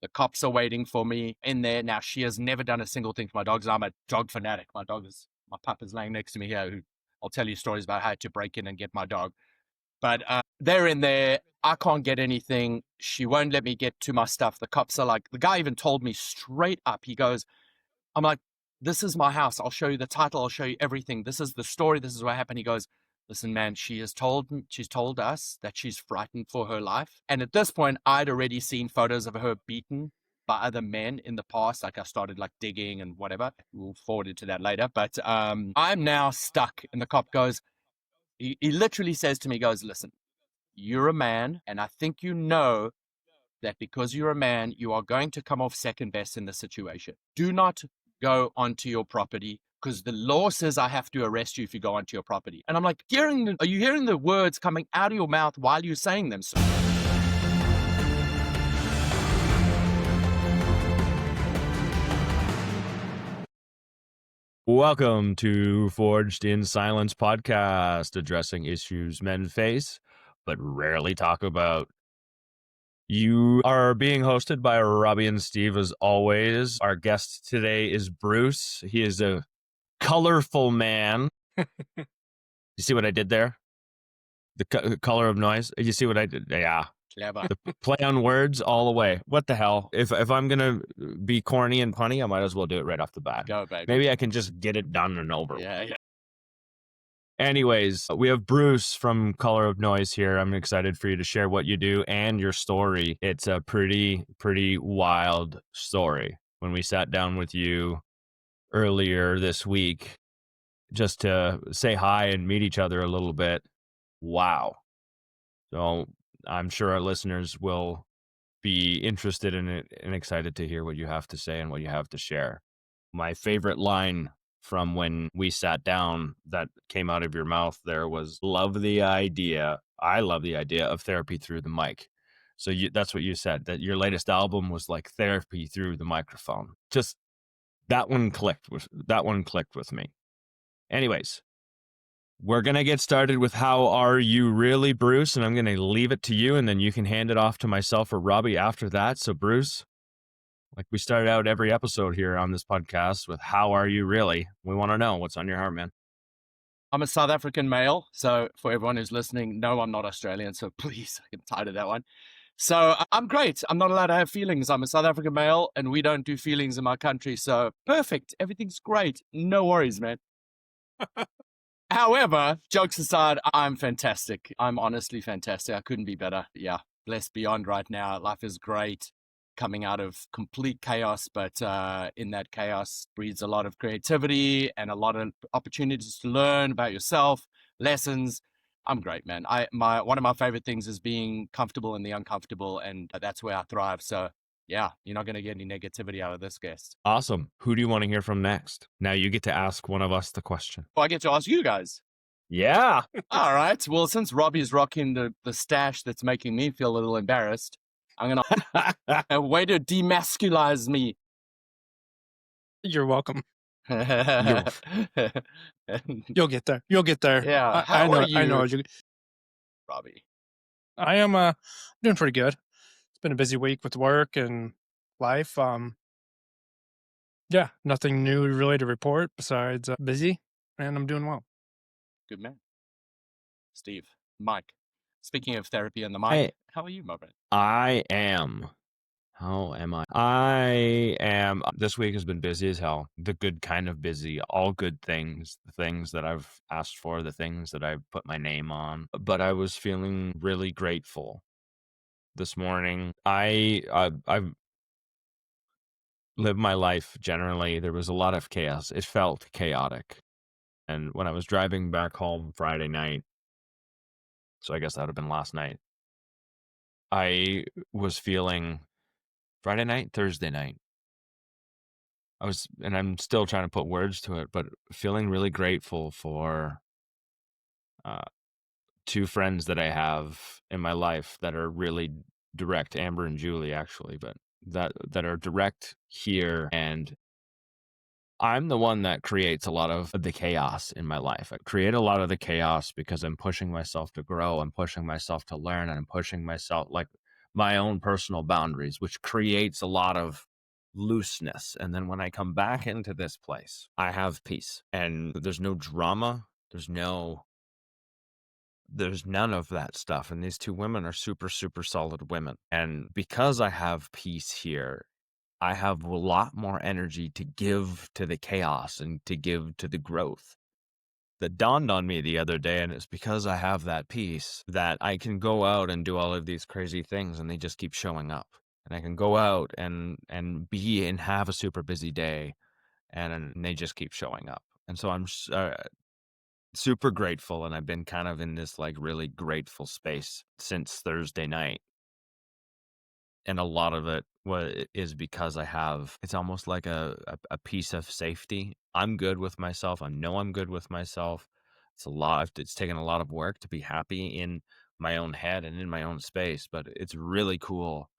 The cops are waiting for me in there. Now, she has never done a single thing for my dogs. I'm a dog fanatic. My pup is laying next to me here, who I'll tell you stories about how I had to break in and get my dog. But they're in there. I can't get anything. She won't let me get to my stuff. The cops are like, the guy even told me straight up. He goes, I'm like, this is my house. I'll show you the title. I'll show you everything. This is the story. This is what happened. He goes, listen, man, she's told us that she's frightened for her life. And at this point, I'd already seen photos of her beaten by other men in the past. Like I started like digging and whatever. We'll forward it to that later. But I'm now stuck. And the cop goes, he literally says to me, goes, listen, you're a man. And I think you know that because you're a man, you are going to come off second best in the situation. Do not go onto your property because the law says I have to arrest you if you go onto your property. And I'm like, are you hearing the words coming out of your mouth while you're saying them? So welcome to Forged in Silence podcast, addressing issues men face but rarely talk about. You are being hosted by Robbie and Steve as always. Our guest today is Bruce. He is a colorful man. You see what I did there? The color of noise. You see what I did? Yeah. Clever. The play on words all the way. What the hell? If I'm going to be corny and punny, I might as well do it right off the bat. Go, baby. Maybe I can just get it done and over. Yeah. Anyways, we have Bruce from Color of Noise here. I'm excited for you to share what you do and your story. It's a pretty wild story. When we sat down with you earlier this week, just to say hi and meet each other a little bit, wow. So I'm sure our listeners will be interested in it and excited to hear what you have to say and what you have to share. My favorite line from when we sat down that came out of your mouth there was, I love the idea of therapy through the mic. So that's what you said, that your latest album was like therapy through the microphone. Just that one clicked with me. Anyways, we're going to get started with how are you really, Bruce? And I'm going to leave it to you, and then you can hand it off to myself or Robbie after that. So Bruce, like we started out every episode here on this podcast with how are you really? We want to know what's on your heart, man. I'm a South African male. So for everyone who's listening, no, I'm not Australian. So please, I get tired of that one. So I'm great. I'm not allowed to have feelings. I'm a South African male and we don't do feelings in my country. So perfect. Everything's great. No worries, man. However, jokes aside, I'm fantastic. I'm honestly fantastic. I couldn't be better. Yeah. Blessed beyond right now. Life is great. Coming out of complete chaos, but in that chaos breeds a lot of creativity and a lot of opportunities to learn about yourself, lessons. I'm great, man. One of my favorite things is being comfortable in the uncomfortable, and that's where I thrive. So yeah, you're not going to get any negativity out of this guest. Awesome. Who do you want to hear from next? Now you get to ask one of us the question. Oh, I get to ask you guys. Yeah. All right. Well, since Robbie's rocking the stash that's making me feel a little embarrassed, I'm going to a way to demasculize me. You're welcome. You'll You'll get there. Yeah. I know. Robbie? I am doing pretty good. It's been a busy week with work and life. Yeah, nothing new really to report besides busy, and I'm doing well. Good man. Steve, Mike. Speaking of therapy and the mic, Hey. How are you, my friend? I am. How am I? I am. This week has been busy as hell. The good kind of busy. All good things. The things that I've asked for. The things that I've put my name on. But I was feeling really grateful this morning. I've lived my life generally. There was a lot of chaos. It felt chaotic. And when I was driving back home Friday night, so I guess that would have been last night, I was feeling Thursday night. And I'm still trying to put words to it, but feeling really grateful for two friends that I have in my life that are really direct, Amber and Julie, actually, but that are direct here. And I'm the one that creates a lot of the chaos in my life. I create a lot of the chaos because I'm pushing myself to grow. I'm pushing myself to learn, and I'm pushing myself, like my own personal boundaries, which creates a lot of looseness. And then when I come back into this place, I have peace, and there's no drama. There's none of that stuff. And these two women are super, super solid women. And because I have peace here, I have a lot more energy to give to the chaos and to give to the growth. That dawned on me the other day, and it's because I have that peace that I can go out and do all of these crazy things, and they just keep showing up. And I can go out and be and have a super busy day, and they just keep showing up. And so I'm super grateful, and I've been kind of in this like really grateful space since Thursday night. And a lot of it is because I have, it's almost like a piece of safety. I'm good with myself. I know I'm good with myself. It's taken a lot of work to be happy in my own head and in my own space, but it's really cool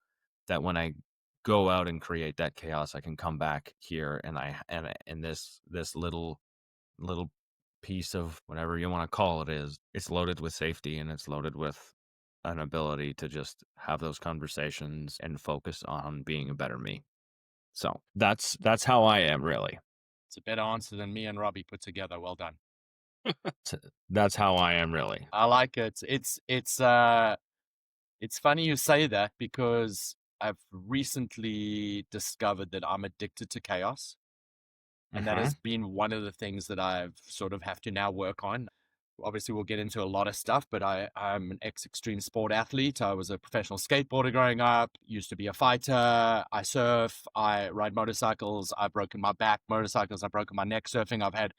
that when I go out and create that chaos, I can come back here and this little piece of whatever you want to call it is, it's loaded with safety, and it's loaded with an ability to just have those conversations and focus on being a better me. So that's how I am, really. It's a better answer than me and Robbie put together. Well done. That's how I am, really. I like it. It's funny you say that, because I've recently discovered that I'm addicted to chaos. And that has been one of the things that I've sort of have to now work on. Obviously, we'll get into a lot of stuff, but I'm an ex-extreme sport athlete. I was a professional skateboarder growing up, used to be a fighter. I surf, I ride motorcycles. I've broken my back, motorcycles. I've broken my neck surfing. I've had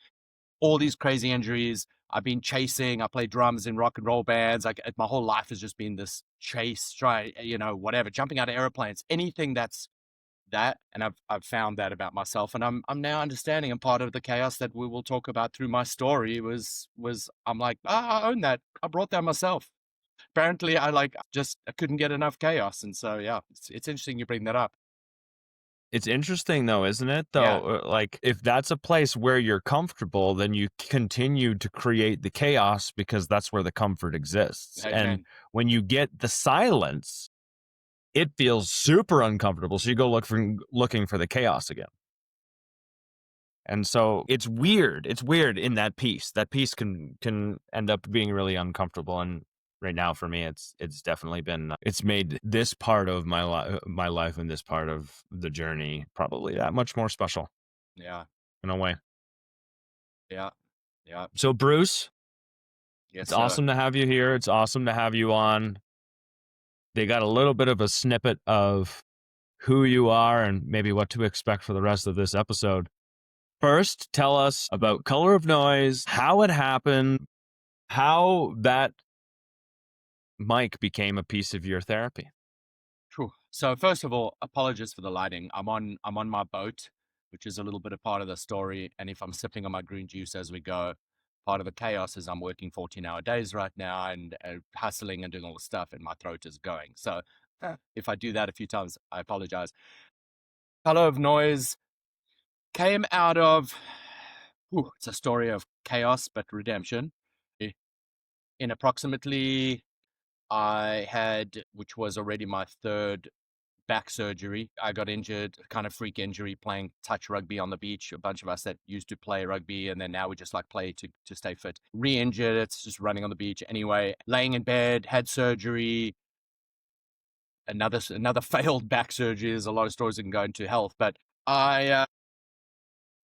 all these crazy injuries. I've been chasing. I play drums in rock and roll bands. Like, my whole life has just been this chase, whatever, jumping out of airplanes, anything that's that. And I've found that about myself, and I'm now understanding, and part of the chaos that we will talk about through my story was I'm like, I own that. I brought that myself. Apparently I couldn't get enough chaos. And so yeah, it's interesting you bring that up. It's interesting though, isn't it? Yeah. Though, like if that's a place where you're comfortable, then you continue to create the chaos because that's where the comfort exists. Amen. And when you get the silence, it feels super uncomfortable. So you go looking for the chaos again. And so it's weird. It's weird in that piece. That piece can end up being really uncomfortable. And right now for me, it's definitely been, it's made this part of my life and this part of the journey probably that much more special. Yeah. In a way. Yeah. Yeah. So Bruce, Yes, it's awesome to have you here. It's awesome to have you on. They got a little bit of a snippet of who you are and maybe what to expect for the rest of this episode. First, tell us about Color of Noise, how it happened, how that mic became a piece of your therapy. True. So first of all, apologies for the lighting. I'm on my boat, which is a little bit of part of the story. And if I'm sipping on my green juice as we go, part of the chaos is I'm working 14-hour days right now and hustling and doing all the stuff, and my throat is going. So if I do that a few times, I apologize. Color of Noise came out of, it's a story of chaos, but redemption. In approximately, I had, which was already my third back surgery. I got injured, kind of freak injury, playing touch rugby on the beach. A bunch of us that used to play rugby, and then now we just like play to stay fit. Re-injured, it's just running on the beach. Anyway, laying in bed, had surgery. Another failed back surgery. There's a lot of stories that can go into health, but I,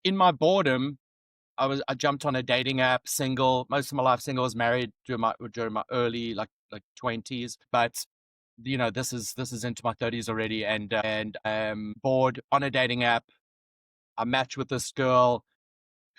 in my boredom, I jumped on a dating app, single. Most of my life single. I was married during my early like 20s, but this is into my 30s already, and I'm bored on a dating app. I match with this girl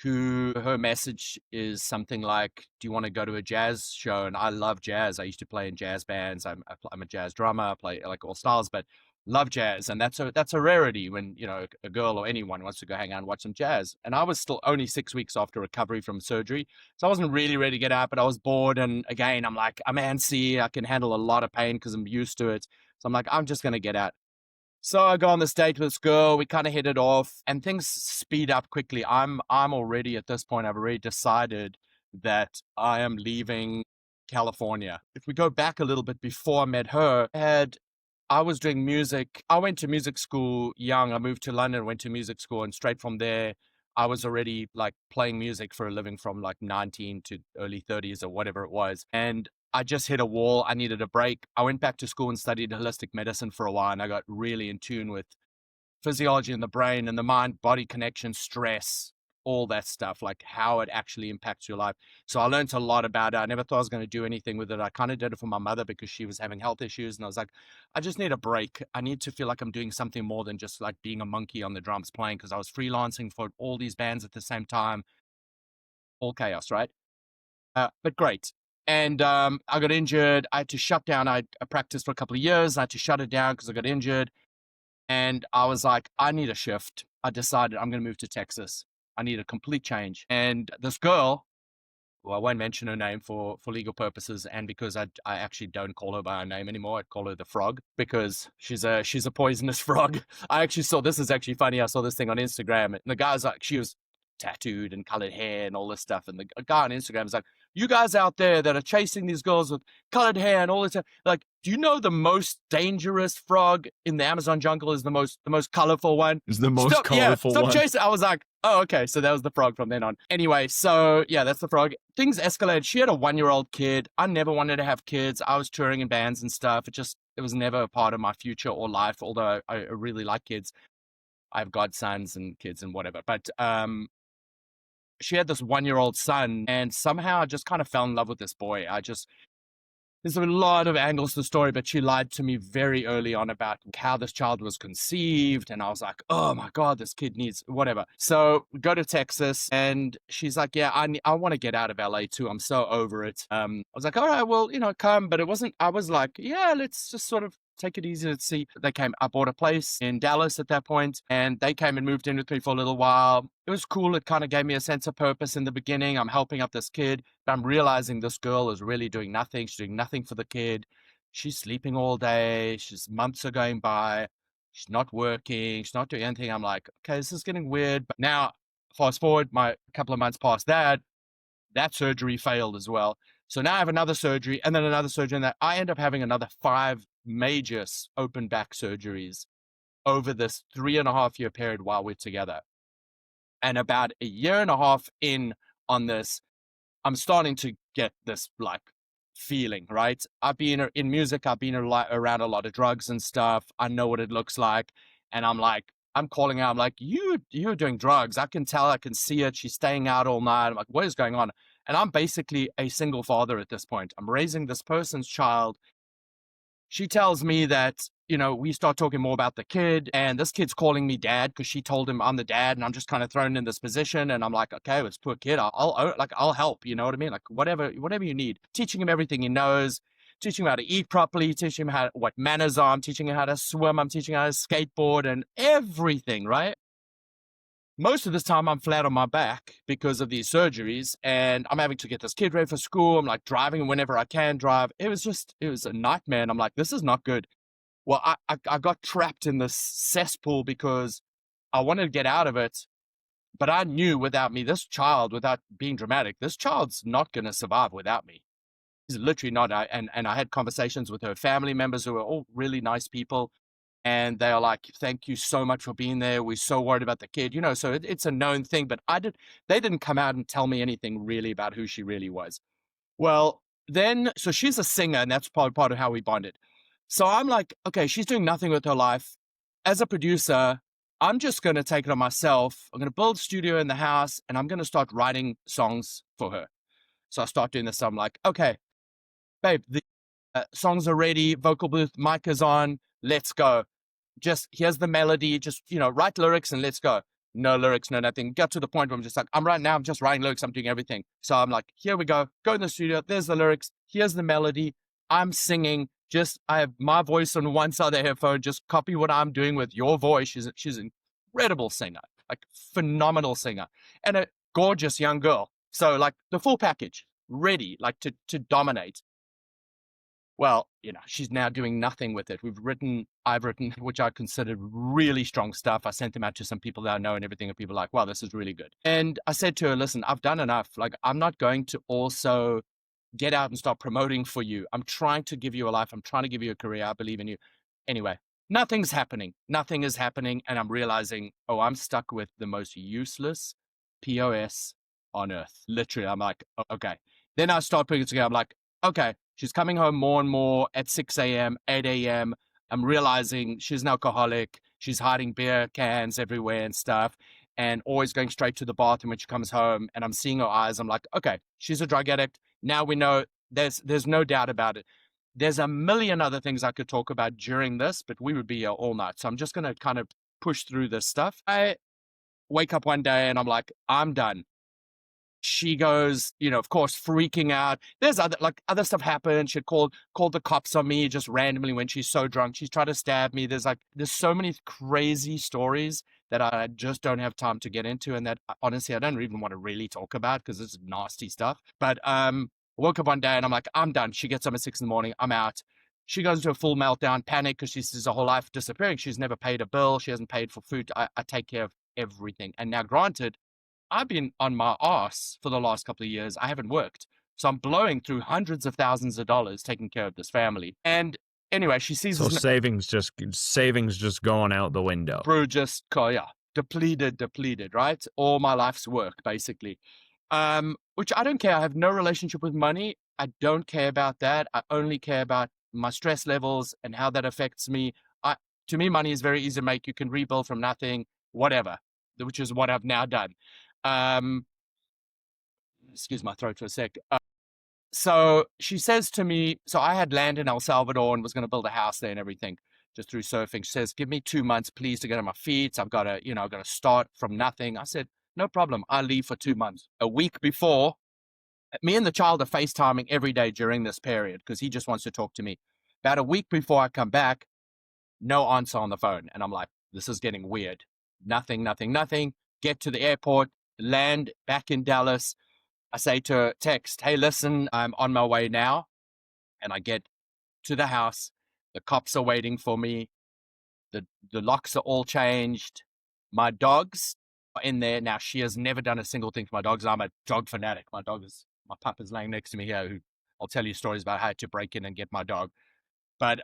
who, her message is something like, do you want to go to a jazz show? And I love jazz. I used to play in jazz bands. I'm a jazz drummer. I play like all styles, but love jazz. And that's a rarity when, a girl or anyone wants to go hang out and watch some jazz. And I was still only 6 weeks after recovery from surgery. So I wasn't really ready to get out, but I was bored. And again, I'm like, I'm antsy. I can handle a lot of pain because I'm used to it. So I'm like, I'm just going to get out. So I go on this date with this girl. We kind of hit it off, and things speed up quickly. I'm already at this point, I've already decided that I am leaving California. If we go back a little bit before I met her, I was doing music. I went to music school young. I moved to London, went to music school, and straight from there, I was already like playing music for a living from like 19 to early 30s or whatever it was. And I just hit a wall. I needed a break. I went back to school and studied holistic medicine for a while, and I got really in tune with physiology in the brain and the mind body connection, stress, all that stuff, like how it actually impacts your life. So I learned a lot about it. I never thought I was going to do anything with it. I kind of did it for my mother because she was having health issues. And I was like, I just need a break. I need to feel like I'm doing something more than just like being a monkey on the drums playing, because I was freelancing for all these bands at the same time. All chaos, right? But great. And I got injured. I had to shut down. I practiced for a couple of years. I had to shut it down because I got injured. And I was like, I need a shift. I decided I'm going to move to Texas. I need a complete change. And this girl, well, I won't mention her name for legal purposes, and because I actually don't call her by her name anymore. I call her the frog because she's a poisonous frog. I actually saw, this is actually funny. I saw this thing on Instagram, and the guy's like, she was tattooed and colored hair and all this stuff. And the guy on Instagram is like, you guys out there that are chasing these girls with colored hair and all this stuff, like, do you know the most dangerous frog in the Amazon jungle is the most colorful one? Is the most colorful stop one. chasing. I was like, oh, okay. So that was the frog from then on. Anyway, so yeah, that's the frog. Things escalated. She had a 1-year-old kid. I never wanted to have kids. I was touring in bands and stuff. It was never a part of my future or life, although I really like kids. I have godsons and kids and whatever. But she had this 1-year-old son, and somehow I just kind of fell in love with this boy. There's a lot of angles to the story, but she lied to me very early on about how this child was conceived. And I was like, oh my God, this kid needs whatever. So we go to Texas, and she's like, yeah, I want to get out of LA too. I'm so over it. I was like, all right, well, come. But I was like, yeah, let's just sort of take it easy. Let's see. I bought a place in Dallas at that point, and they came and moved in with me for a little while. It was cool. It kind of gave me a sense of purpose in the beginning. I'm helping out this kid, but I'm realizing this girl is really doing nothing. She's doing nothing for the kid. She's sleeping all day. Months are going by. She's not working. She's not doing anything. I'm like, okay, this is getting weird. But now, fast forward, a couple of months past that surgery failed as well. So now I have another surgery, and then another surgery, and that I end up having another 5 major open back surgeries over this 3.5-year period while we're together. And about a year and a half in on this, I'm starting to get this like feeling, right? I've been in music. I've been around a lot of drugs and stuff. I know what it looks like. And I'm calling out. I'm like, you're doing drugs. I can tell. I can see it. She's staying out all night. I'm like, what is going on? And I'm basically a single father at this point. I'm raising this person's child. She tells me that, we start talking more about the kid, and this kid's calling me dad because she told him I'm the dad, and I'm just kind of thrown in this position. And I'm like, okay, this poor kid, I'll help. You know what I mean? Like whatever you need. Teaching him everything he knows, teaching him how to eat properly, teaching him what manners are. I'm teaching him how to swim. I'm teaching him how to skateboard and everything, right? Most of this time I'm flat on my back because of these surgeries, and I'm having to get this kid ready for school. I'm like driving whenever I can drive. It was a nightmare. And I'm like, this is not good. Well, I got trapped in this cesspool because I wanted to get out of it, but I knew without me, this child, without being dramatic, this child's not going to survive without me. He's literally not. And I had conversations with her family members who are all really nice people. And they are like, thank you so much for being there. We're so worried about the kid, so it's a known thing, but they didn't come out and tell me anything really about who she really was. Well, so she's a singer, and that's part of how we bonded. So I'm like, okay, she's doing nothing with her life. As a producer, I'm just going to take it on myself. I'm going to build a studio in the house, and I'm going to start writing songs for her. So I start doing this. I'm like, okay, babe, the songs are ready. Vocal booth, mic is on. Let's go. Just here's the melody. Just, write lyrics and let's go. No lyrics, no nothing. Got to the point where I'm just like, I'm just writing lyrics. I'm doing everything. So I'm like, here we go. Go in the studio. There's the lyrics. Here's the melody. I'm singing. I have my voice on one side of the headphone. Just copy what I'm doing with your voice. She's an incredible singer, like phenomenal singer, and a gorgeous young girl. So like the full package, ready, like to dominate. Well, she's now doing nothing with it. I've written, which I considered really strong stuff. I sent them out to some people that I know and everything, and people are like, wow, this is really good. And I said to her, listen, I've done enough. Like, I'm not going to also get out and start promoting for you. I'm trying to give you a life. I'm trying to give you a career. I believe in you. Anyway, nothing's happening. Nothing is happening. And I'm realizing, oh, I'm stuck with the most useless POS on earth. Literally, I'm like, okay. Then I start putting it together. I'm like, okay, she's coming home more and more at 6 a.m., 8 a.m. I'm realizing she's an alcoholic. She's hiding beer cans everywhere and stuff, and always going straight to the bathroom when she comes home. And I'm seeing her eyes. I'm like, okay, she's a drug addict. Now we know there's no doubt about it. There's a million other things I could talk about during this, but we would be here all night. So I'm just going to kind of push through this stuff. I wake up one day and I'm like, I'm done. She goes, of course, freaking out. There's other stuff happened. She called the cops on me just randomly when she's so drunk. She's tried to stab me. There's so many crazy stories that I just don't have time to get into, and that honestly I don't even want to really talk about because it's nasty stuff. But woke up one day and I'm like, I'm done. She gets up at 6 a.m. I'm out. She goes into a full meltdown, panic, because she sees her whole life disappearing. She's never paid a bill. She hasn't paid for food. I take care of everything. And now, granted, I've been on my ass for the last couple of years. I haven't worked. So I'm blowing through hundreds of thousands of dollars taking care of this family. And anyway, she sees So savings just going out the window. Bro, just depleted, right? All my life's work, basically. Which I don't care. I have no relationship with money. I don't care about that. I only care about my stress levels and how that affects me. To me, money is very easy to make. You can rebuild from nothing, whatever, which is what I've now done. Excuse my throat for a sec. So she says to me, so I had land in El Salvador and was going to build a house there and everything just through surfing. She says, give me 2 months, please, to get on my feet. I've got to start from nothing. I said, no problem. I'll leave for 2 months. A week before, me and the child are FaceTiming every day during this period because he just wants to talk to me. About a week before I come back, no answer on the phone. And I'm like, this is getting weird. Nothing. Get to the airport, land back in Dallas. I say to her, text, hey, listen, I'm on my way now. And I get to the house. The cops are waiting for me. The locks are all changed. My dogs are in there. Now, she has never done a single thing for my dogs. I'm a dog fanatic. My pup is laying next to me here, who I'll tell you stories about how to break in and get my dog. But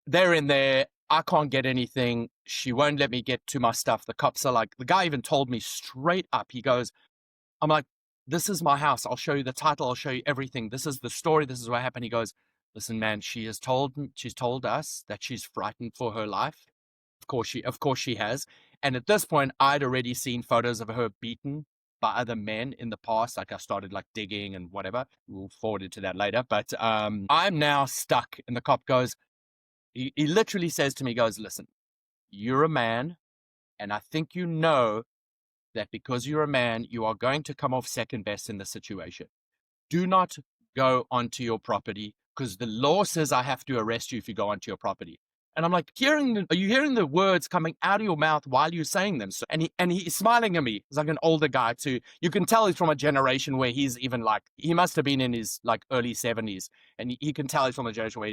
they're in there. I can't get anything. She won't let me get to my stuff. The cops are like, the guy even told me straight up. He goes, I'm like, this is my house. I'll show you the title. I'll show you everything. This is the story. This is what happened. He goes, listen, man, she's told us that she's frightened for her life. Of course she has. And at this point, I'd already seen photos of her beaten by other men in the past. Like I started digging and whatever. We'll forward it to that later. But I'm now stuck. And the cop goes, he literally says to me, goes, listen, you're a man. And I think you know that because you're a man, you are going to come off second best in the situation. Do not go onto your property because the law says I have to arrest you if you go onto your property. And I'm like, are you hearing the words coming out of your mouth while you're saying them? So, and he's smiling at me. He's like an older guy too. You can tell he's from a generation where he's even he must have been in his early 70s. And he can tell he's from a generation where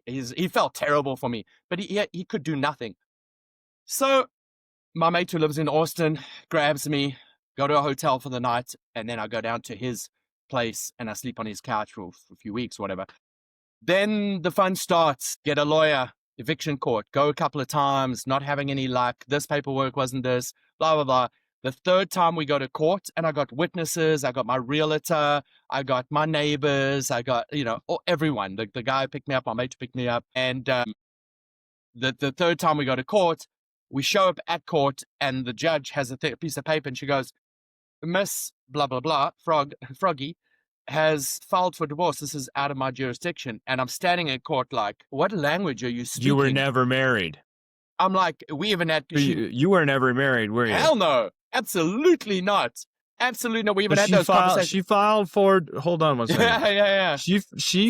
he felt terrible for me, but he could do nothing. So my mate who lives in Austin grabs me, go to a hotel for the night, and then I go down to his place and I sleep on his couch for a few weeks, whatever. Then the fun starts. Get a lawyer, eviction court, go a couple of times, not having any luck. This paperwork wasn't this, blah, blah, blah. The third time we go to court and I got witnesses, I got my realtor, I got my neighbors, I got, everyone. The guy who picked me up, my mate who picked me up. And the third time we go to court, we show up at court and the judge has a piece of paper and she goes, Miss blah, blah, blah, Froggy has filed for divorce. This is out of my jurisdiction. And I'm standing in court like, what language are you speaking? You were never married. I'm like, we even had... You were never married, were you? Hell no. Absolutely not. Absolutely no. We even had those conversations. She filed for... Hold on one second. Yeah. She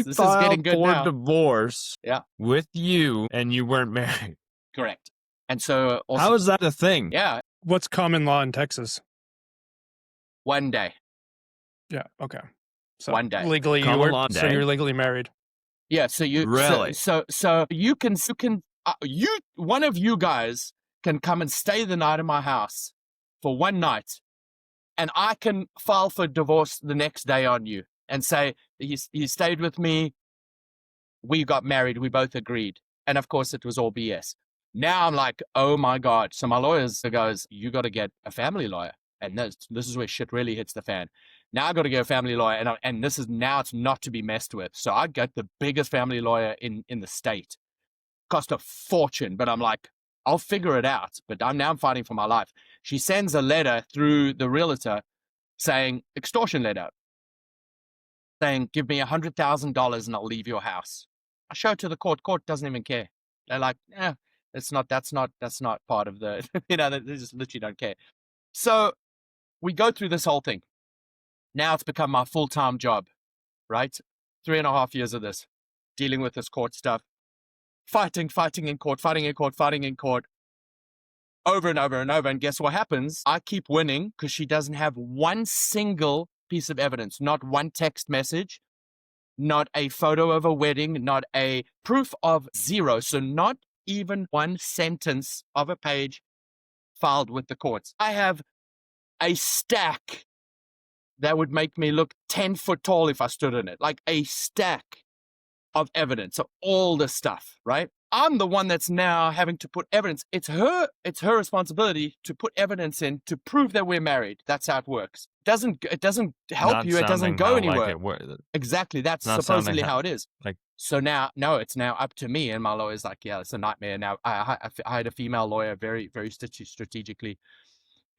filed for divorce with you and you weren't married. Correct. And so... Also, how is that a thing? Yeah. What's common law in Texas? 1 day. Yeah, okay. So 1 day. Legally, you're legally married. Yeah, so you... Really? So you can one of you guys can come and stay the night in my house for 1 night, and I can file for divorce the next day on you and say, he stayed with me, we got married, we both agreed. And of course, it was all BS. Now I'm like, oh my God. So my lawyer goes, you got to get a family lawyer. And this is where shit really hits the fan. Now I got to get a family lawyer. And this is now it's not to be messed with. So I got the biggest family lawyer in the state. Cost a fortune, but I'm like, I'll figure it out. But I'm fighting for my life. She sends a letter through the realtor saying, extortion letter, saying, give me $100,000 and I'll leave your house. I show it to the court. Court doesn't even care. They're like, that's not part of the, they just literally don't care. So we go through this whole thing. Now it's become my full-time job, right? 3.5 years of this, dealing with this court stuff, fighting in court, over and over and over. And guess what happens? I keep winning because she doesn't have one single piece of evidence, not one text message, not a photo of a wedding, not a proof of zero. So not even one sentence of a page filed with the courts. I have a stack that would make me look 10 foot tall if I stood in it, like a stack of evidence of all this stuff, right? I'm the one that's now having to put evidence. It's her responsibility to put evidence in to prove that we're married. That's how it works. It doesn't help Not you. It doesn't sounding go how anywhere. like Exactly. That's not supposedly sounding how it is. like- So now, no, it's now up to me. And my lawyer's like, yeah, it's a nightmare. Now I had a female lawyer, very, very strategically.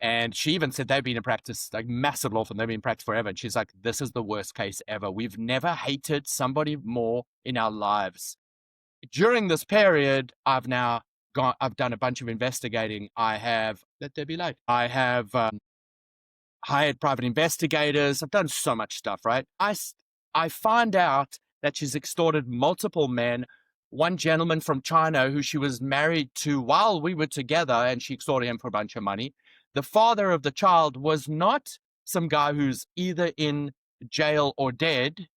And she even said they've been in practice, like massive law firm, they've been in practice forever. And she's like, this is the worst case ever. We've never hated somebody more in our lives. During this period, I've done a bunch of investigating. I have, let there be light. I have hired private investigators. I've done so much stuff, right? I find out that she's extorted multiple men. One gentleman from China who she was married to while we were together, and she extorted him for a bunch of money. The father of the child was not some guy who's either in jail or dead,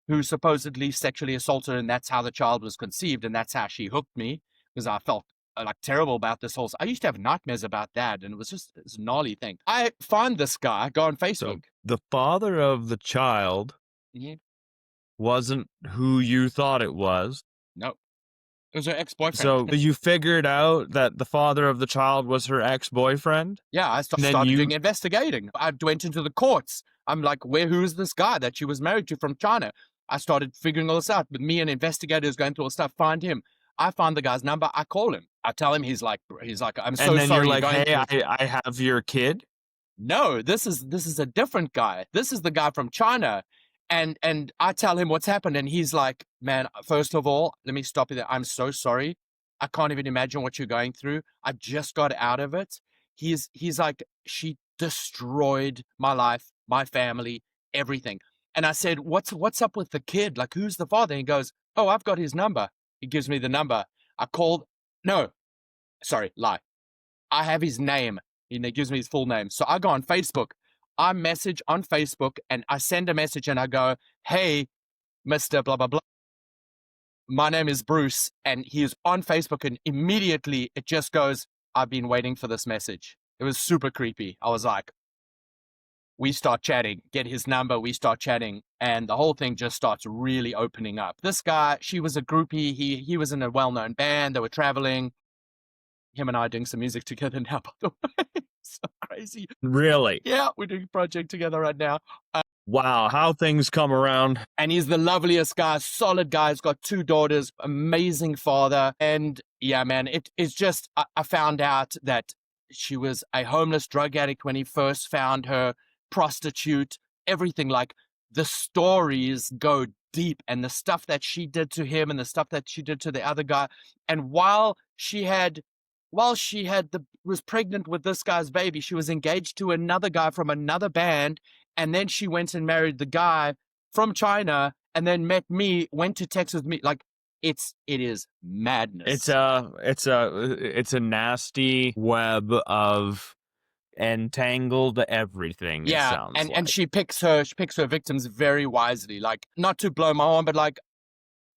who supposedly sexually assaulted her, and that's how the child was conceived, and that's how she hooked me, because I felt like terrible about this whole. I used to have nightmares about that, and it was just this gnarly thing. I find this guy, go on Facebook. So the father of the child wasn't who you thought it was. No. It was her ex-boyfriend. So you figured out that the father of the child was her ex-boyfriend? Yeah, I started doing investigating. I went into the courts. I'm like, who is this guy that she was married to from China? I started figuring all this out. But me and investigators going through all this stuff, find him. I find the guy's number. I call him. I tell him he's like, I'm so sorry. And then you're like, hey, I have your kid? No, this is a different guy. This is the guy from China. And I tell him what's happened, and he's like, man, first of all, let me stop you there. I'm so sorry. I can't even imagine what you're going through. I just got out of it. He's like, she destroyed my life, my family, everything. And I said, what's up with the kid? Like, who's the father? And he goes, oh, I've got his number. He gives me the number. I called. No, sorry, lie. I have his name. And he gives me his full name. So I go on Facebook. I message on Facebook and I send a message and I go, hey, Mr. blah, blah, blah. My name is Bruce. And he is on Facebook, and immediately it just goes, I've been waiting for this message. It was super creepy. I was like, we start chatting, get his number, we start chatting, and the whole thing just starts really opening up. This guy, she was a groupie. He was in a well-known band. They were traveling. Him and I are doing some music together now, by the way. So crazy. Really? Yeah, we're doing a project together right now. Wow, how things come around. And he's the loveliest guy, solid guy. He's got 2 daughters, amazing father. And yeah, man, it's just, I found out that she was a homeless drug addict when he first found her, prostitute, everything. Like, the stories go deep, and the stuff that she did to him and the stuff that she did to the other guy. And while she was pregnant with this guy's baby, she was engaged to another guy from another band, and then she went and married the guy from China, and then met me, went to Texas with me. Like, it is madness. It's a nasty web of entangled everything. Yeah, it sounds and like. she picks her victims very wisely. Like, not to blow my horn, but like,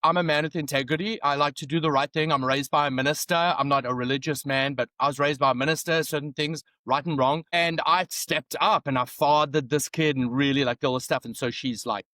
I'm a man with integrity. I like to do the right thing. I'm raised by a minister. I'm not a religious man, but I was raised by a minister, certain things, right and wrong. And I stepped up and I fathered this kid and really like all this stuff. And so she's like,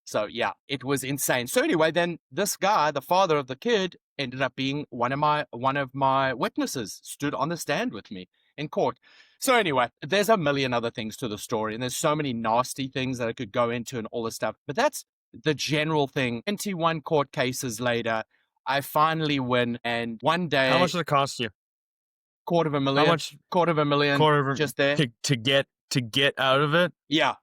So yeah, it was insane. So anyway, then this guy, the father of the kid, ended up being one of my witnesses, stood on the stand with me in court. So anyway, there's a million other things to the story, and there's so many nasty things that I could go into and all this stuff. But that's the general thing. 21 court cases later, I finally win, and one day, How much did it cost you? $250,000. How much? $250,000 just there. To get out of it Yeah,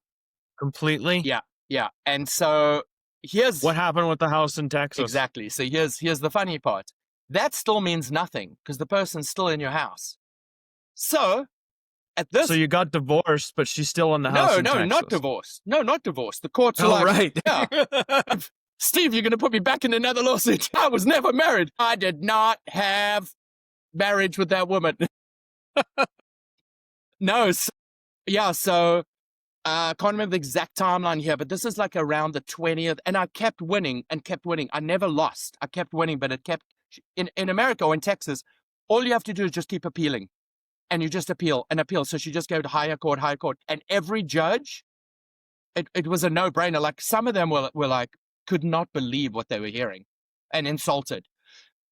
completely. yeah. And so here's What happened with the house in Texas? exactly. So here's the funny part. That still means nothing because the person's still in your house. So at this, So you got divorced, but she's still in the house. no, not divorced. No, not divorced. The courts are Oh, like, right. yeah, Steve, you're going to put me back in another lawsuit. I was never married. I did not have marriage with that woman. No, so I can't remember the exact timeline here, but this is like around the 20th, and I kept winning and kept winning. I never lost. I kept winning, but it kept in America or in Texas, all you have to do is just keep appealing, and you just appeal and appeal. So she just go to higher court, and every judge, it was a no-brainer. Like some of them were like could not believe what they were hearing, and insulted,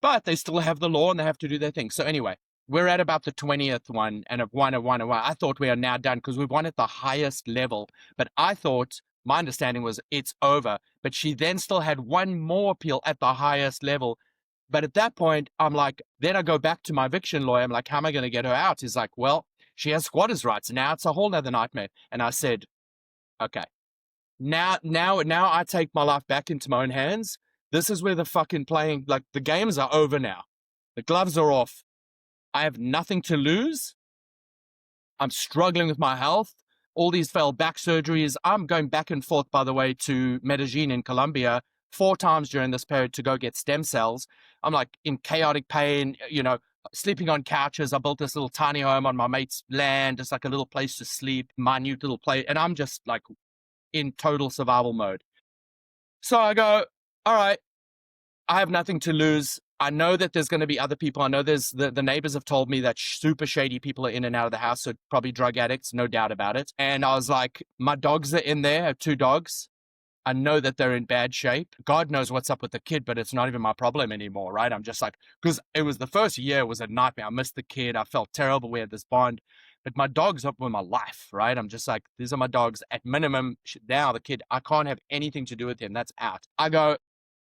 but they still have the law and they have to do their thing. So anyway, we're at about the 20th one and have won. I thought we are now done because we've won at the highest level. But I thought, my understanding was it's over. But she then still had one more appeal at the highest level. But at that point, I'm like, then I go back to my eviction lawyer. I'm like, how am I going to get her out? He's like, well, she has squatters' rights. Now it's a whole nother nightmare. And I said, okay, now I take my life back into my own hands. This is where the fucking playing, like the games are over now. The gloves are off. I have nothing to lose. I'm struggling with my health. All these failed back surgeries. I'm going back and forth, by the way, to Medellin in Colombia 4 times during this period to go get stem cells. I'm like in chaotic pain, sleeping on couches. I built this little tiny home on my mate's land, just like a little place to sleep, minute little place. And I'm just like in total survival mode. So I go, all right, I have nothing to lose. I know that there's going to be other people. I know there's the neighbors have told me that super shady people are in and out of the house. So probably drug addicts, no doubt about it. And I was like, my dogs are in there. I have 2 dogs. I know that they're in bad shape. God knows what's up with the kid, but it's not even my problem anymore, right? I'm just like, because it was the first year, it was a nightmare. I missed the kid. I felt terrible. We had this bond. But my dog's up with my life, right? I'm just like, these are my dogs. At minimum, now the kid, I can't have anything to do with him. That's out. I go,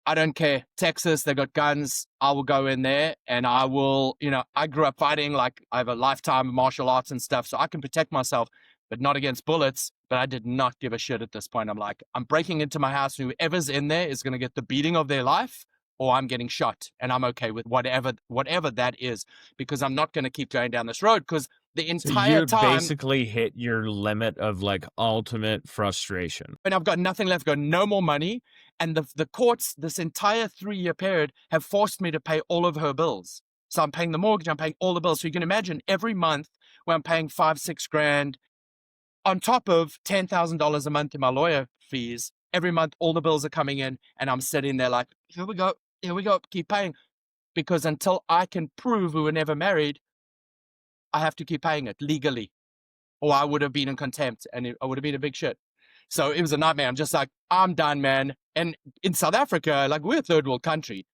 I don't care. Texas, they got guns. I will go in there and I will, I grew up fighting. Like I have a lifetime of martial arts and stuff, so I can protect myself, but not against bullets. But I did not give a shit at this point. I'm like, I'm breaking into my house. Whoever's in there is going to get the beating of their life, or I'm getting shot. And I'm okay with whatever that is, because I'm not going to keep going down this road because the entire time basically hit your limit of like ultimate frustration. And I've got nothing left, got no more money. And the courts, this entire 3-year period, have forced me to pay all of her bills. So I'm paying the mortgage, I'm paying all the bills. So you can imagine every month where I'm paying $5-6 grand on top of $10,000 a month in my lawyer fees. Every month, all the bills are coming in and I'm sitting there like, here we go, keep paying. Because until I can prove we were never married, I have to keep paying it legally, or I would have been in contempt and I would have been a big shit. So it was a nightmare. I'm just like, I'm done, man. And in South Africa, like we're a third world country.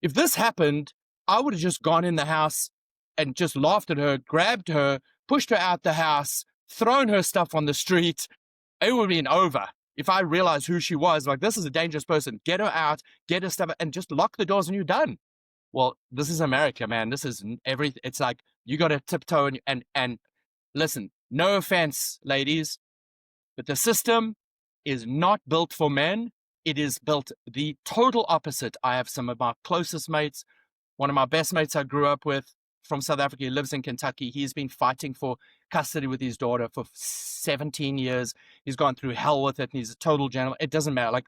If this happened, I would have just gone in the house and just laughed at her, grabbed her, pushed her out the house, thrown her stuff on the street. It would have been over. If I realized who she was, like, this is a dangerous person, get her out, get her stuff, and just lock the doors and you're done. Well, this is America, man. This is everything. It's like, you got to tiptoe and listen, no offense, ladies, but the system is not built for men. It is built the total opposite. I have some of my closest mates. One of my best mates I grew up with from South Africa, he lives in Kentucky. He's been fighting for custody with his daughter for 17 years. He's gone through hell with it, and he's a total gentleman. It doesn't matter. Like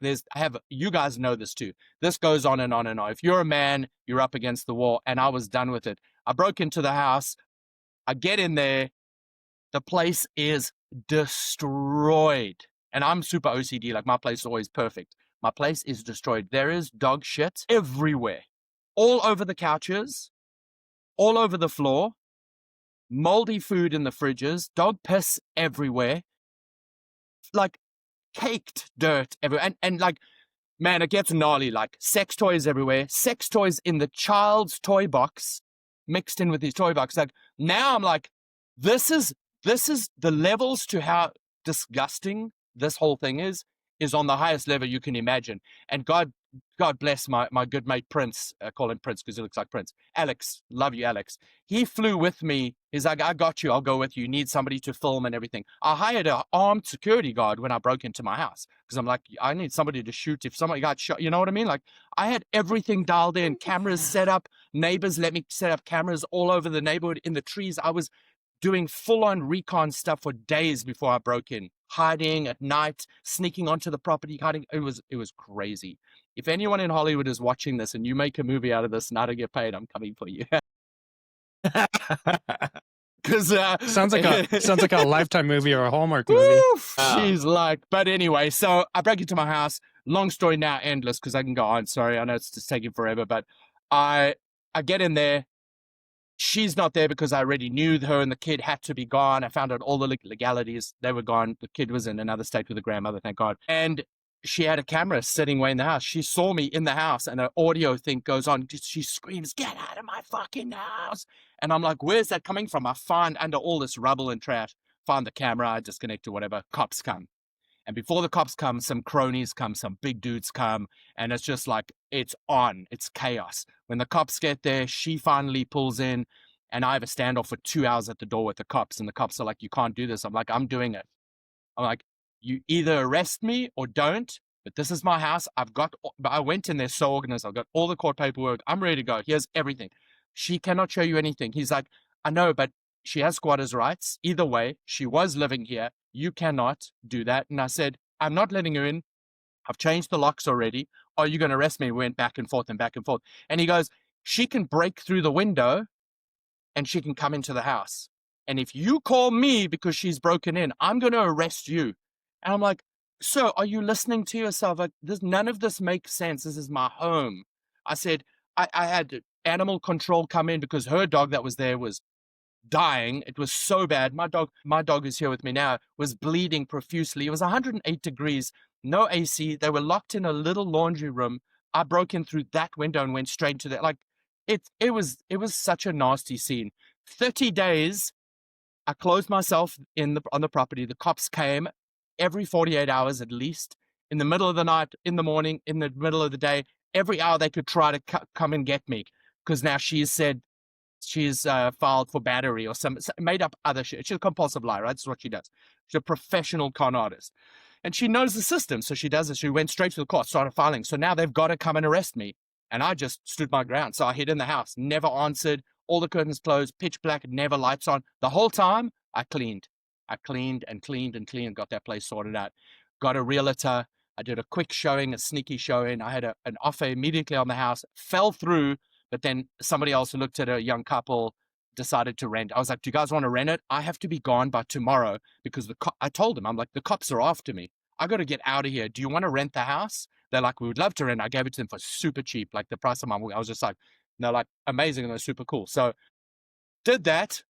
you guys know this too. This goes on and on and on. If you're a man, you're up against the wall, and I was done with it. I broke into the house. I get in there. The place is destroyed. And I'm super OCD. Like, my place is always perfect. My place is destroyed. There is dog shit everywhere. All over the couches. All over the floor. Moldy food in the fridges. Dog piss everywhere. Like, caked dirt everywhere. And like, man, it gets gnarly, like sex toys everywhere, sex toys in the child's toy box, mixed in with his toy box. Like now I'm like, this is the levels to how disgusting this whole thing is on the highest level you can imagine. And God bless my good mate Prince, call him Prince because he looks like Prince. Alex, love you, Alex. He flew with me. He's like, I got you. I'll go with you. You need somebody to film and everything. I hired an armed security guard when I broke into my house because I'm like, I need somebody to shoot if somebody got shot. You know what I mean? Like I had everything dialed in, cameras set up. Neighbors let me set up cameras all over the neighborhood, in the trees. I was doing full-on recon stuff for days before I broke in, hiding at night, sneaking onto the property, hiding. It was crazy. If anyone in Hollywood is watching this and you make a movie out of this and I don't get paid, I'm coming for you. Because sounds like a Lifetime movie or a Hallmark movie. She's like, but anyway, so I break into my house. Long story now, endless, because I can go on. Sorry, I know it's just taking forever, but I get in there. She's not there because I already knew her and the kid had to be gone. I found out all the legalities. They were gone. The kid was in another state with the grandmother, thank God. And she had a camera sitting way in the house. She saw me in the house and an audio thing goes on. She screams, "Get out of my fucking house." And I'm like, where's that coming from? I find under all this rubble and trash, find the camera, I disconnect or whatever. Cops come. And before the cops come, some cronies come, some big dudes come, and it's just like, it's on. It's chaos. When the cops get there, she finally pulls in, and I have a standoff for 2 hours at the door with the cops, and the cops are like, you can't do this. I'm like, I'm doing it. I'm like, you either arrest me or don't, but this is my house. I went in there so organized. I've got all the court paperwork. I'm ready to go. Here's everything. She cannot show you anything. He's like, I know, but she has squatters' rights. Either way, she was living here. You cannot do that. And I said, I'm not letting her in. I've changed the locks already. Are you going to arrest me? We went back and forth and back and forth. And he goes, she can break through the window and she can come into the house. And if you call me because she's broken in, I'm going to arrest you. And I'm like, sir, are you listening to yourself? Like, none of this makes sense. This is my home. I said, I had animal control come in because her dog that was there was dying. It was so bad. My dog is here with me now, was bleeding profusely. It was 108 degrees, no AC. They were locked in a little laundry room. I broke in through that window and went straight to that. Like it was such a nasty scene. 30 days, I closed myself on the property. The cops came every 48 hours at least, in the middle of the night, in the morning, in the middle of the day. Every hour they could try to come and get me because now she's said she's filed for battery or some made up other shit. She's a compulsive liar, right? That's what she does. She's a professional con artist. And she knows the system, so she does it. She went straight to the court, started filing. So now they've got to come and arrest me. And I just stood my ground. So I hid in the house, never answered, all the curtains closed, pitch black, never lights on. The whole time, I cleaned. I cleaned and cleaned and cleaned, got that place sorted out. Got a realtor. I did a quick showing, a sneaky showing. I had an offer immediately on the house, fell through. But then somebody else who looked at a young couple decided to rent. I was like, do you guys want to rent it? I have to be gone by tomorrow because I told them, I'm like, the cops are after me. I got to get out of here. Do you want to rent the house? They're like, we would love to rent. I gave it to them for super cheap, like the price of my, I was just like, they're like amazing and they're super cool. So did that.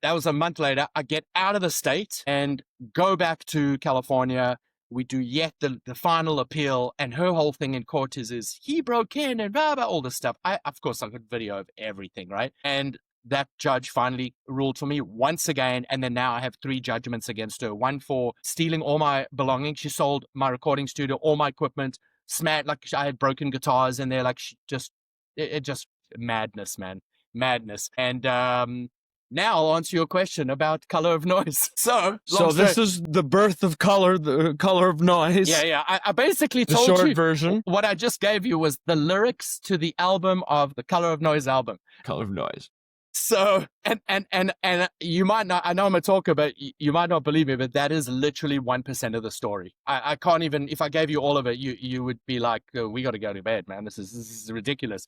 That was a month later. I get out of the state and go back to California. We do yet the final appeal, and her whole thing in court is he broke in and blah, blah, all this stuff. Of course, I got video of everything, right? And that judge finally ruled for me once again, and then now I have 3 judgments against her. One for stealing all my belongings. She sold my recording studio, all my equipment, smashed, like I had broken guitars in there, like she just, it just madness, man, madness. And now I'll answer your question about Color of Noise. So this is the birth of Color, the Color of Noise. Yeah. I basically the told short you version. What I just gave you was the lyrics to the album of the Color of Noise album. Color of Noise. So, and you might not, I know I'm a talker, but you might not believe me, but that is literally 1% of the story. I can't even, if I gave you all of it, you would be like, oh, we got to go to bed, man. This is ridiculous.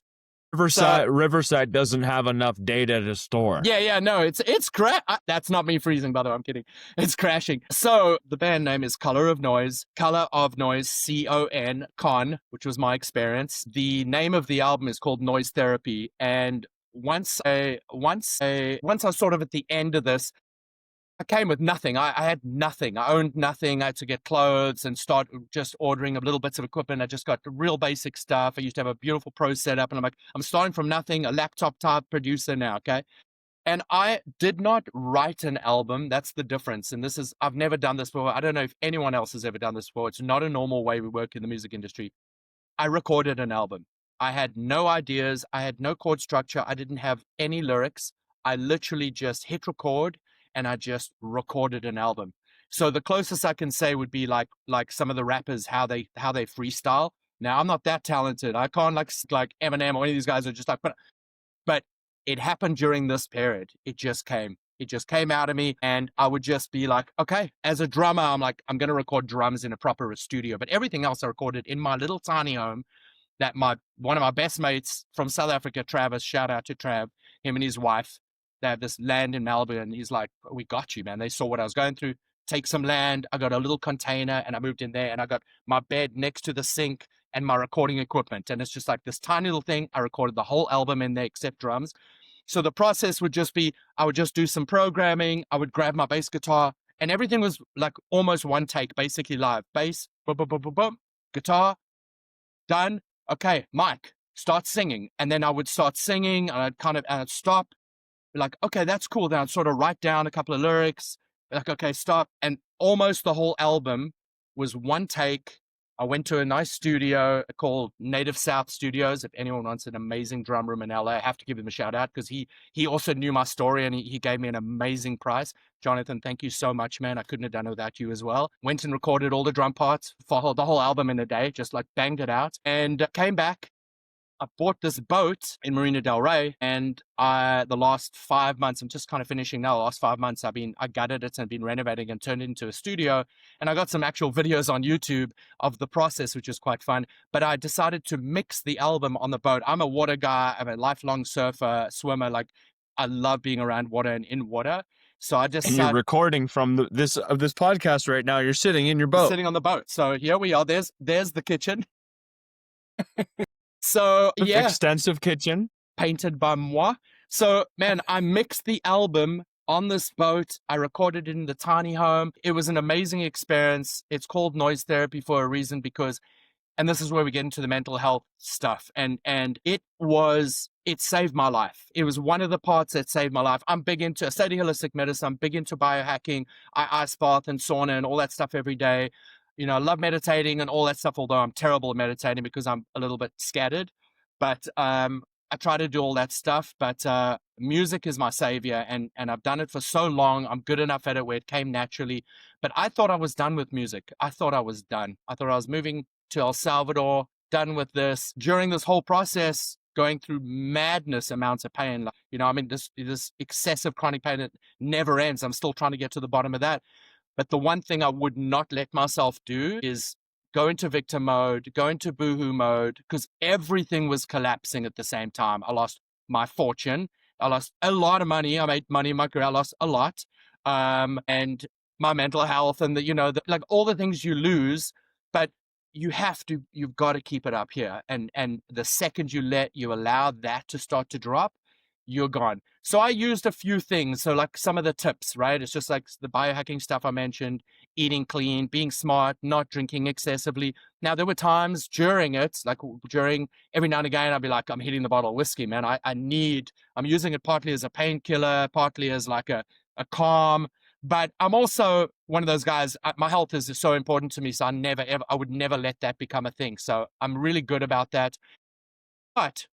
Riverside doesn't have enough data to store. Yeah, no, it's that's not me freezing, by the way, I'm kidding. It's crashing. So the band name is Color of Noise, Con, which was my experience. The name of the album is called Noise Therapy. And once I was sort of at the end of this, I came with nothing. I had nothing. I owned nothing. I had to get clothes and start just ordering little bits of equipment. I just got the real basic stuff. I used to have a beautiful pro setup, and I'm like, I'm starting from nothing, a laptop type producer now, okay? And I did not write an album. That's the difference. And I've never done this before. I don't know if anyone else has ever done this before. It's not a normal way we work in the music industry. I recorded an album. I had no ideas. I had no chord structure. I didn't have any lyrics. I literally just hit record and I just recorded an album. So the closest I can say would be like some of the rappers, how they freestyle. Now I'm not that talented. I can't like Eminem or any of these guys are just like, but it happened during this period. It just came out of me, and I would just be like, okay, as a drummer, I'm like, I'm going to record drums in a proper studio, but everything else I recorded in my little tiny home that one of my best mates from South Africa, Travis, shout out to Trav, him and his wife, they have this land in Melbourne, and he's like, we got you, man. They saw what I was going through. Take some land. I got a little container and I moved in there, and I got my bed next to the sink and my recording equipment. And it's just like this tiny little thing. I recorded the whole album in there except drums. So the process would just be, I would just do some programming. I would grab my bass guitar, and everything was like almost one take, basically live. Bass, boom, boom, boom, boom, boom, guitar, done. Okay, mic, start singing. And then I would start singing, and I'd stop. Like, okay, that's cool. Then I'd sort of write down a couple of lyrics. Like, okay, stop. And almost the whole album was one take. I went to a nice studio called Native South Studios. If anyone wants an amazing drum room in LA, I have to give him a shout out because he also knew my story, and he gave me an amazing price. Jonathan, thank you so much, man. I couldn't have done it without you as well. Went and recorded all the drum parts for the whole album in a day, just like banged it out, and came back. I bought this boat in Marina Del Rey, and the last 5 months, I'm just kind of finishing now. The last 5 months, I gutted it and been renovating and turned it into a studio. And I got some actual videos on YouTube of the process, which is quite fun. But I decided to mix the album on the boat. I'm a water guy. I'm a lifelong surfer, swimmer. Like, I love being around water and in water. So I just And you're recording from this podcast right now. You're sitting in your boat, sitting on the boat. So here we are. There's the kitchen. So yeah, extensive kitchen painted by moi. So man, I mixed the album on this boat. I recorded it in the tiny home. It was an amazing experience. It's called noise therapy for a reason, because, and this is where we get into the mental health stuff. And it saved my life. It was one of the parts that saved my life. I'm big into study holistic medicine. I'm big into biohacking. I ice bath and sauna and all that stuff every day. You know, I love meditating and all that stuff, although I'm terrible at meditating because I'm a little bit scattered. But I try to do all that stuff. But music is my savior, and I've done it for so long. I'm good enough at it where it came naturally. But I thought I was done with music. I thought I was done. I thought I was moving to El Salvador, done with this. During this whole process, going through madness amounts of pain. Like, you know, I mean, this excessive chronic pain that never ends. I'm still trying to get to the bottom of that. But the one thing I would not let myself do is go into victim mode, go into boohoo mode, because everything was collapsing at the same time. I lost my fortune. I lost a lot of money. I made money in my career. I lost a lot. And my mental health and like all the things you lose, but you've got to keep it up here. And the second you allow that to start to drop, you're gone. So I used a few things. So like some of the tips, right? It's just like the biohacking stuff I mentioned, eating clean, being smart, not drinking excessively. Now, there were times during it, like during every now and again, I'd be like, I'm hitting the bottle of whiskey, man. I'm using it partly as a painkiller, partly as like a calm. But I'm also one of those guys, my health is so important to me. So I would never let that become a thing. So I'm really good about that. But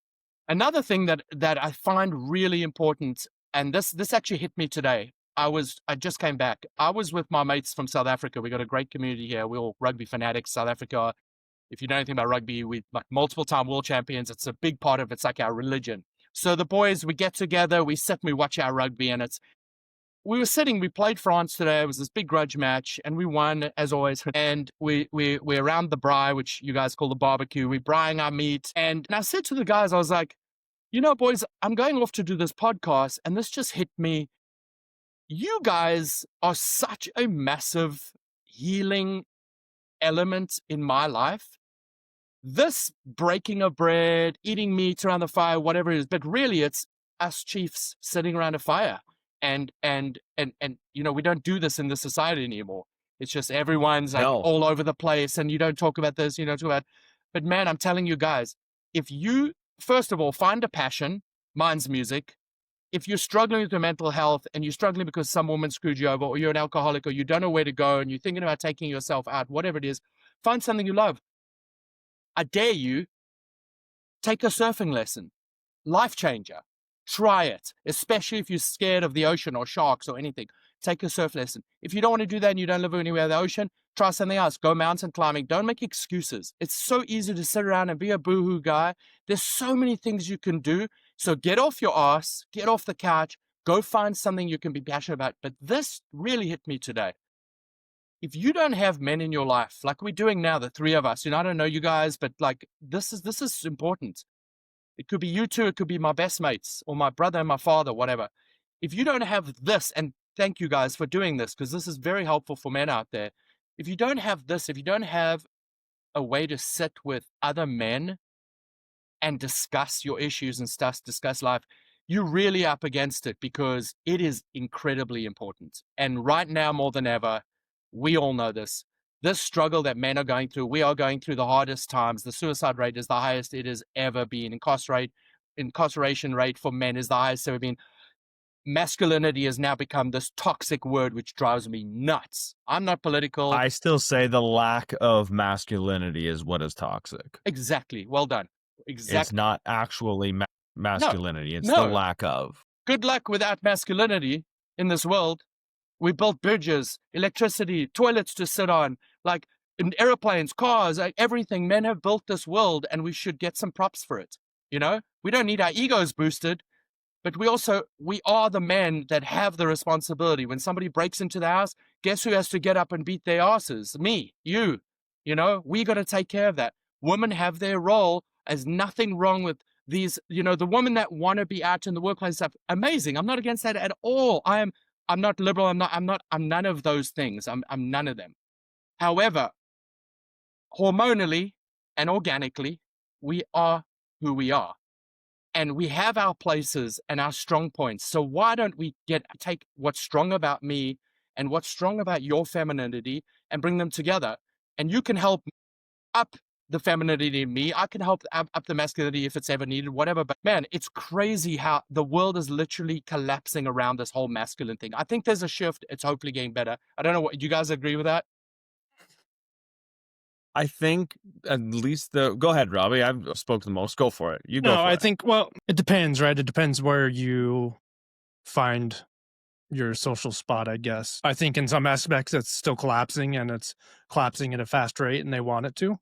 another thing that I find really important, and this actually hit me today. I just came back. I was with my mates from South Africa. We got a great community here. We're all rugby fanatics. South Africa, if you know anything about rugby, we like multiple time world champions. It's a big part of it's like our religion. So the boys, we get together, we sit and we watch our rugby, and we played France today. It was this big grudge match, and we won as always. And we're around the braai, which you guys call the barbecue. We're braaiing our meat. And I said to the guys, I was like, you know, boys, I'm going off to do this podcast, and this just hit me. You guys are such a massive healing element in my life. This breaking of bread, eating meat around the fire, whatever it is, but really it's us chiefs sitting around a fire. And we don't do this in the society anymore. It's just everyone's like No, all over the place, and you don't talk about this, you don't talk about. But man, I'm telling you guys, if you first of all find a passion, mine's music. If you're struggling with your mental health and you're struggling because some woman screwed you over, or you're an alcoholic, or you don't know where to go, and you're thinking about taking yourself out, whatever it is, find something you love. I dare you, take a surfing lesson. Life changer. Try it, especially if you're scared of the ocean or sharks or anything. Take a surf lesson. If you don't want to do that and you don't live anywhere in the ocean, try something else. Go mountain climbing. Don't make excuses. It's so easy to sit around and be a boohoo guy. There's so many things you can do. So get off your ass, get off the couch, go find something you can be passionate about. But this really hit me today. If you don't have men in your life, like we're doing now, the three of us, I don't know you guys, but like this is important. It could be you two, it could be my best mates or my brother and my father, whatever. If you don't have this, and thank you guys for doing this, because this is very helpful for men out there. If you don't have this, if you don't have a way to sit with other men and discuss your issues and stuff, discuss life, you're really up against it, because it is incredibly important. And right now, more than ever, we all know this. This struggle that men are going through, we are going through the hardest times. The suicide rate is the highest it has ever been. Incarceration rate for men is the highest it's ever been. Masculinity has now become this toxic word, which drives me nuts. I'm not political. I still say the lack of masculinity is what is toxic. Exactly. Well done. Exactly. It's not actually masculinity. It's the No. lack of. Good luck without masculinity in this world. We built bridges, electricity, toilets to sit on, like in airplanes, cars, like everything. Men have built this world, and we should get some props for it. We don't need our egos boosted, but we are the men that have the responsibility. When somebody breaks into the house, guess who has to get up and beat their asses? Me, you. We got to take care of that. Women have their role. There's nothing wrong with these, the women that want to be out in the workplace stuff. Amazing. I'm not against that at all. I'm not liberal. I'm none of those things. I'm none of them. However, hormonally and organically, we are who we are. And we have our places and our strong points. So why don't we take what's strong about me and what's strong about your femininity and bring them together? And you can help up the femininity in me. I can help up the masculinity if it's ever needed, whatever. But man, it's crazy how the world is literally collapsing around this whole masculine thing. I think there's a shift. It's hopefully getting better. I don't know what you guys agree with that. I think at least go ahead, Robbie. I've spoke the most. Go for it. You go. No, for I it. think, well, it depends, right? It depends where you find your social spot, I guess. I think in some aspects it's still collapsing, and it's collapsing at a fast rate, and they want it to.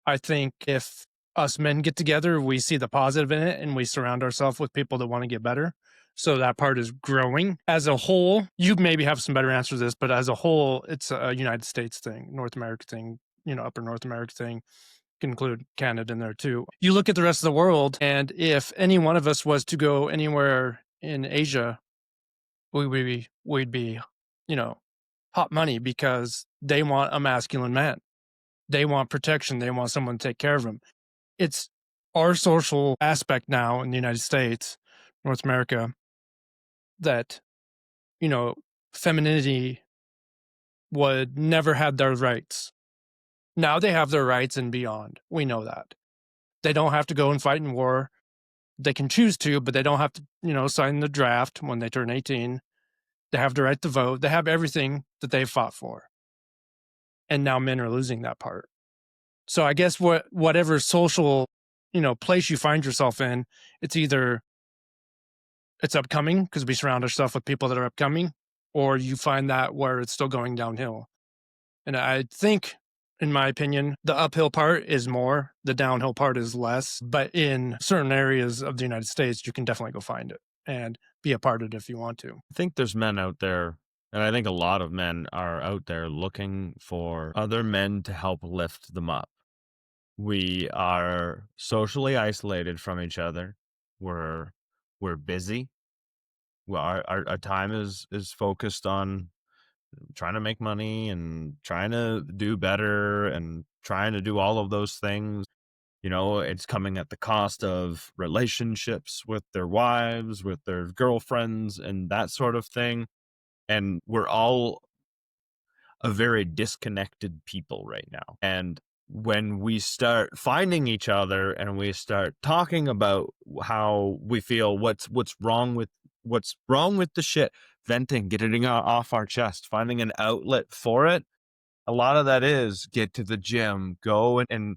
I think if us men get together, we see the positive in it, and we surround ourselves with people that want to get better. So that part is growing. As a whole, you maybe have some better answers to this, but as a whole, it's a United States thing, North America thing, upper North America thing. Can include Canada in there too. You look at the rest of the world, and if any one of us was to go anywhere in Asia, we'd be, hot money, because they want a masculine man. They want protection. They want someone to take care of them. It's our social aspect now in the United States, North America, that, femininity would never have their rights. Now they have their rights and beyond. We know that. They don't have to go and fight in war. They can choose to, but they don't have to, sign the draft when they turn 18. They have the right to vote. They have everything that they fought for. And now men are losing that part. So I guess whatever social, place you find yourself in, it's either it's upcoming because we surround ourselves with people that are upcoming, or you find that where it's still going downhill. And I think, in my opinion, the uphill part is more, the downhill part is less. But in certain areas of the United States, you can definitely go find it and be a part of it if you want to. I think there's men out there, and I think a lot of men are out there looking for other men to help lift them up. We are socially isolated from each other. We're busy. Well, our time is focused on trying to make money and trying to do better and trying to do all of those things. You know, it's coming at the cost of relationships with their wives, with their girlfriends, and that sort of thing. And we're all a very disconnected people right now. And when we start finding each other and we start talking about how we feel, what's wrong with the shit, venting, getting it off our chest, finding an outlet for it. A lot of that is get to the gym, go and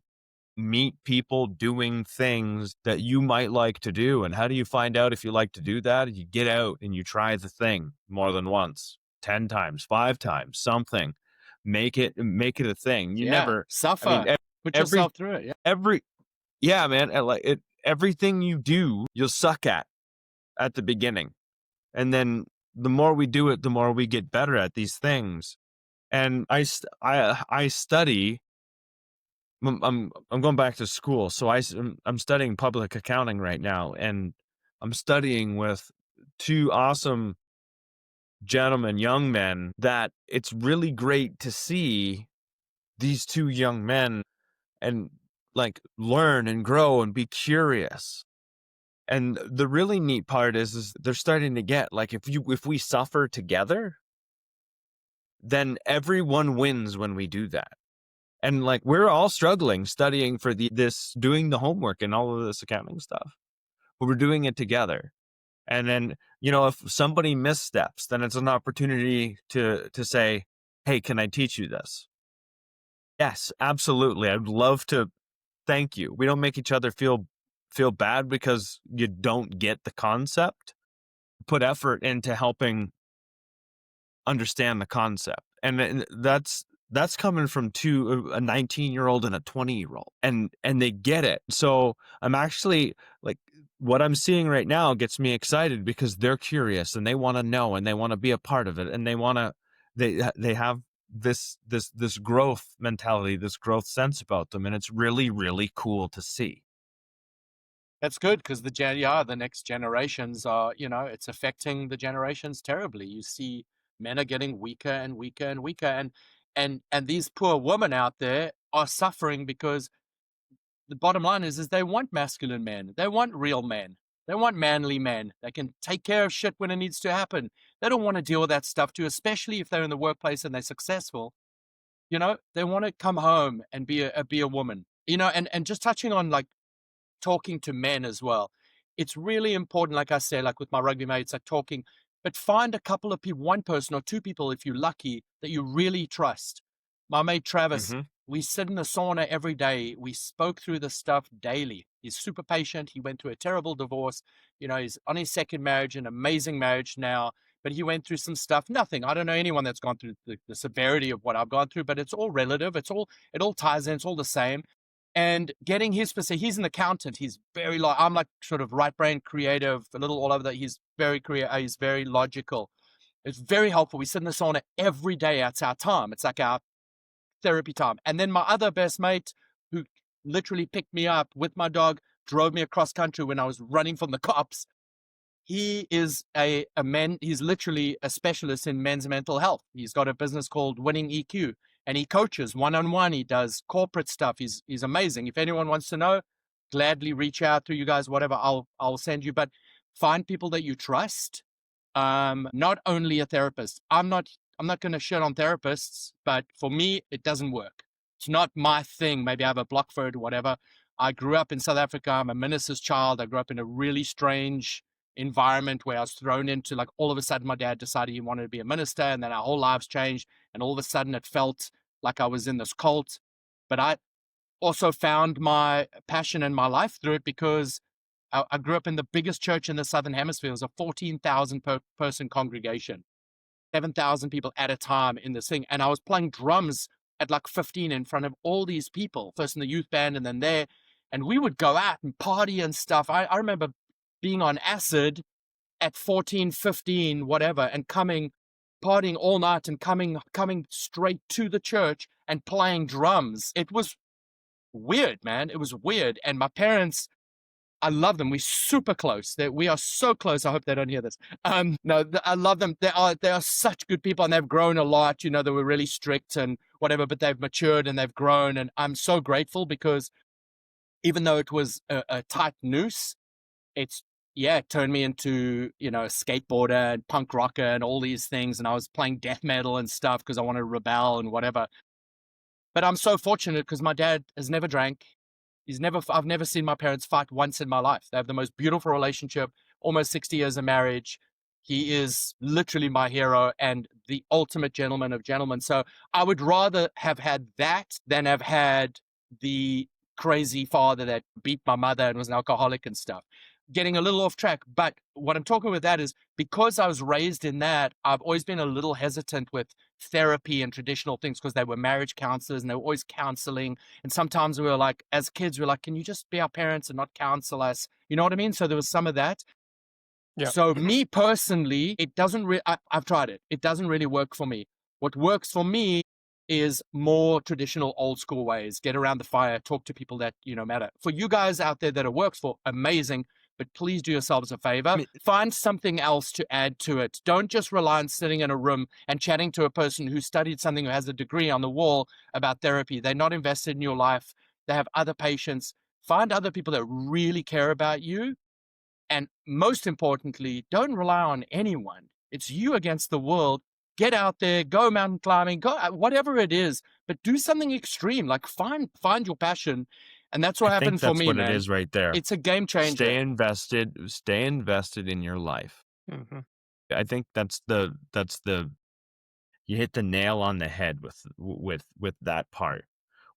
meet people doing things that you might like to do. And how do you find out if you like to do that? You get out and you try the thing more than once, 10 times, 5 times, something. Make it a thing. You never, suffer. I mean, Put yourself through it. Yeah, man. Everything you do, you'll suck at the beginning. And then the more we do it, the more we get better at these things. And I study. I'm going back to school, so I'm studying public accounting right now, and I'm studying with 2 awesome gentlemen, young men, that it's really great to see these 2 young men and like learn and grow and be curious. And the really neat part is they're starting to get like, if we suffer together, then everyone wins when we do that. And like, we're all struggling studying for doing the homework and all of this accounting stuff, but we're doing it together. And then, you know, if somebody missteps, then it's an opportunity to say, hey, can I teach you this? Yes, absolutely. I'd love to. Thank you. We don't make each other feel bad because you don't get the concept. Put effort into helping understand the concept. And that's coming from a 19-year-old and a 20-year-old, and they get it. So I'm actually like, what I'm seeing right now gets me excited because they're curious and they want to know and they want to be a part of it, and they have this growth mentality, this growth sense about them, and it's really, really cool to see. That's good, because the next generations are, it's affecting the generations terribly. You see men are getting weaker and weaker and weaker, and these poor women out there are suffering because the bottom line is they want masculine men. They want real men. They want manly men. They can take care of shit when it needs to happen. They don't want to deal with that stuff too, especially if they're in the workplace and they're successful. They want to come home and be a woman. And just touching on like talking to men as well. It's really important, like I said, like with my rugby mates, like talking, but find a couple of people, one person or 2 people, if you're lucky, that you really trust. My mate Travis, we sit in the sauna every day. We spoke through this stuff daily. He's super patient. He went through a terrible divorce. He's on his 2nd marriage, an amazing marriage now, but he went through some stuff. I don't know anyone that's gone through the severity of what I've gone through, but it's all relative. It all ties in. It's all the same. And getting his perspective, he's an accountant. He's very I'm like sort of right brain creative, a little all over that. He's very creative. He's very logical. It's very helpful. We sit in the sauna every day. It's our time. It's like our therapy time. And then my other best mate, who literally picked me up with my dog, drove me across country when I was running from the cops. He is he's literally a specialist in men's mental health. He's got a business called Winning EQ, and he coaches one-on-one. He does corporate stuff. He's amazing. If anyone wants to know, gladly reach out to you guys, whatever, I'll send you. But find people that you trust. Not only a therapist. I'm not going to shit on therapists, but for me, it doesn't work. It's not my thing. Maybe I have a block for it or whatever. I grew up in South Africa. I'm a minister's child. I grew up in a really strange environment where I was thrown into, like, all of a sudden my dad decided he wanted to be a minister, and then our whole lives changed, and all of a sudden it felt like I was in this cult. But I also found my passion in my life through it, because I grew up in the biggest church in the Southern Hemisphere. It was a 14,000 person congregation, 7,000 people at a time in this thing. And I was playing drums at like 15 in front of all these people, first in the youth band and then there. And we would go out and party and stuff. I remember being on acid at 14, 15, whatever, and partying all night and coming straight to the church and playing drums. It was weird, man. It was weird. And my parents, I love them. We're super close. We are so close. I hope they don't hear this. No, I love them. They are such good people, and they've grown a lot. They were really strict and whatever, but they've matured and they've grown. And I'm so grateful, because even though it was a tight noose, it's, yeah, it turned me into, you know, a skateboarder and punk rocker and all these things. And I was playing death metal and stuff because I wanted to rebel and whatever. But I'm so fortunate because my dad has never drank. I've never seen my parents fight once in my life. They have the most beautiful relationship, almost 60 years of marriage. He is literally my hero and the ultimate gentleman of gentlemen. So I would rather have had that than have had the crazy father that beat my mother and was an alcoholic and stuff. Getting a little off track. But what I'm talking with that is because I was raised in that, I've always been a little hesitant with therapy and traditional things because they were marriage counselors and they were always counseling. And sometimes we were like, as kids, we were like, can you just be our parents and not counsel us? You know what I mean? So there was some of that. Yeah. So me personally, it doesn't really, I've tried it. It doesn't really work for me. What works for me is more traditional old school ways. Get around the fire, talk to people that, you know, matter. For you guys out there that it works for, amazing. But please do yourselves a favor. Find something else to add to it. Don't just rely on sitting in a room and chatting to a person who studied something, who has a degree on the wall about therapy. They're not invested in your life. They have other patients. Find other people that really care about you. And most importantly, don't rely on anyone. It's you against the world. Get out there, go mountain climbing, go whatever it is, but do something extreme. Like find your passion. And that's what happened for me, what man. it is right there. It's a game changer. Stay invested in your life. Mm-hmm. I think that's the you hit the nail on the head with that part.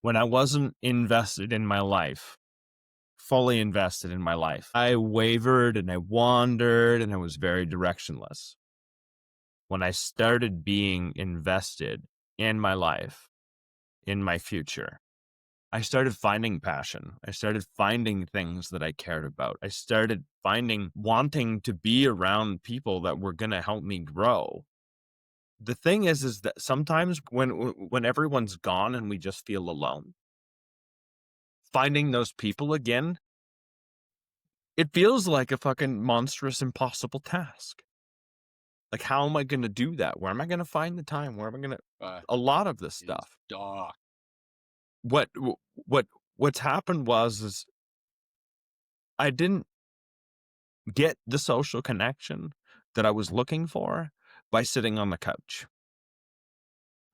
When I wasn't invested in my life, fully invested in my life, I wavered and I wandered and I was very directionless. When I started being invested in my life, in my future, I started finding passion. I started finding things that I cared about. I started wanting to be around people that were going to help me grow. The thing is that sometimes when everyone's gone and we just feel alone, finding those people again, it feels like a fucking monstrous, impossible task. Like, how am I going to do that? Where am I going to find the time? Where am I going to, a lot of this stuff. Dark. What's happened is I didn't get the social connection that I was looking for by sitting on the couch.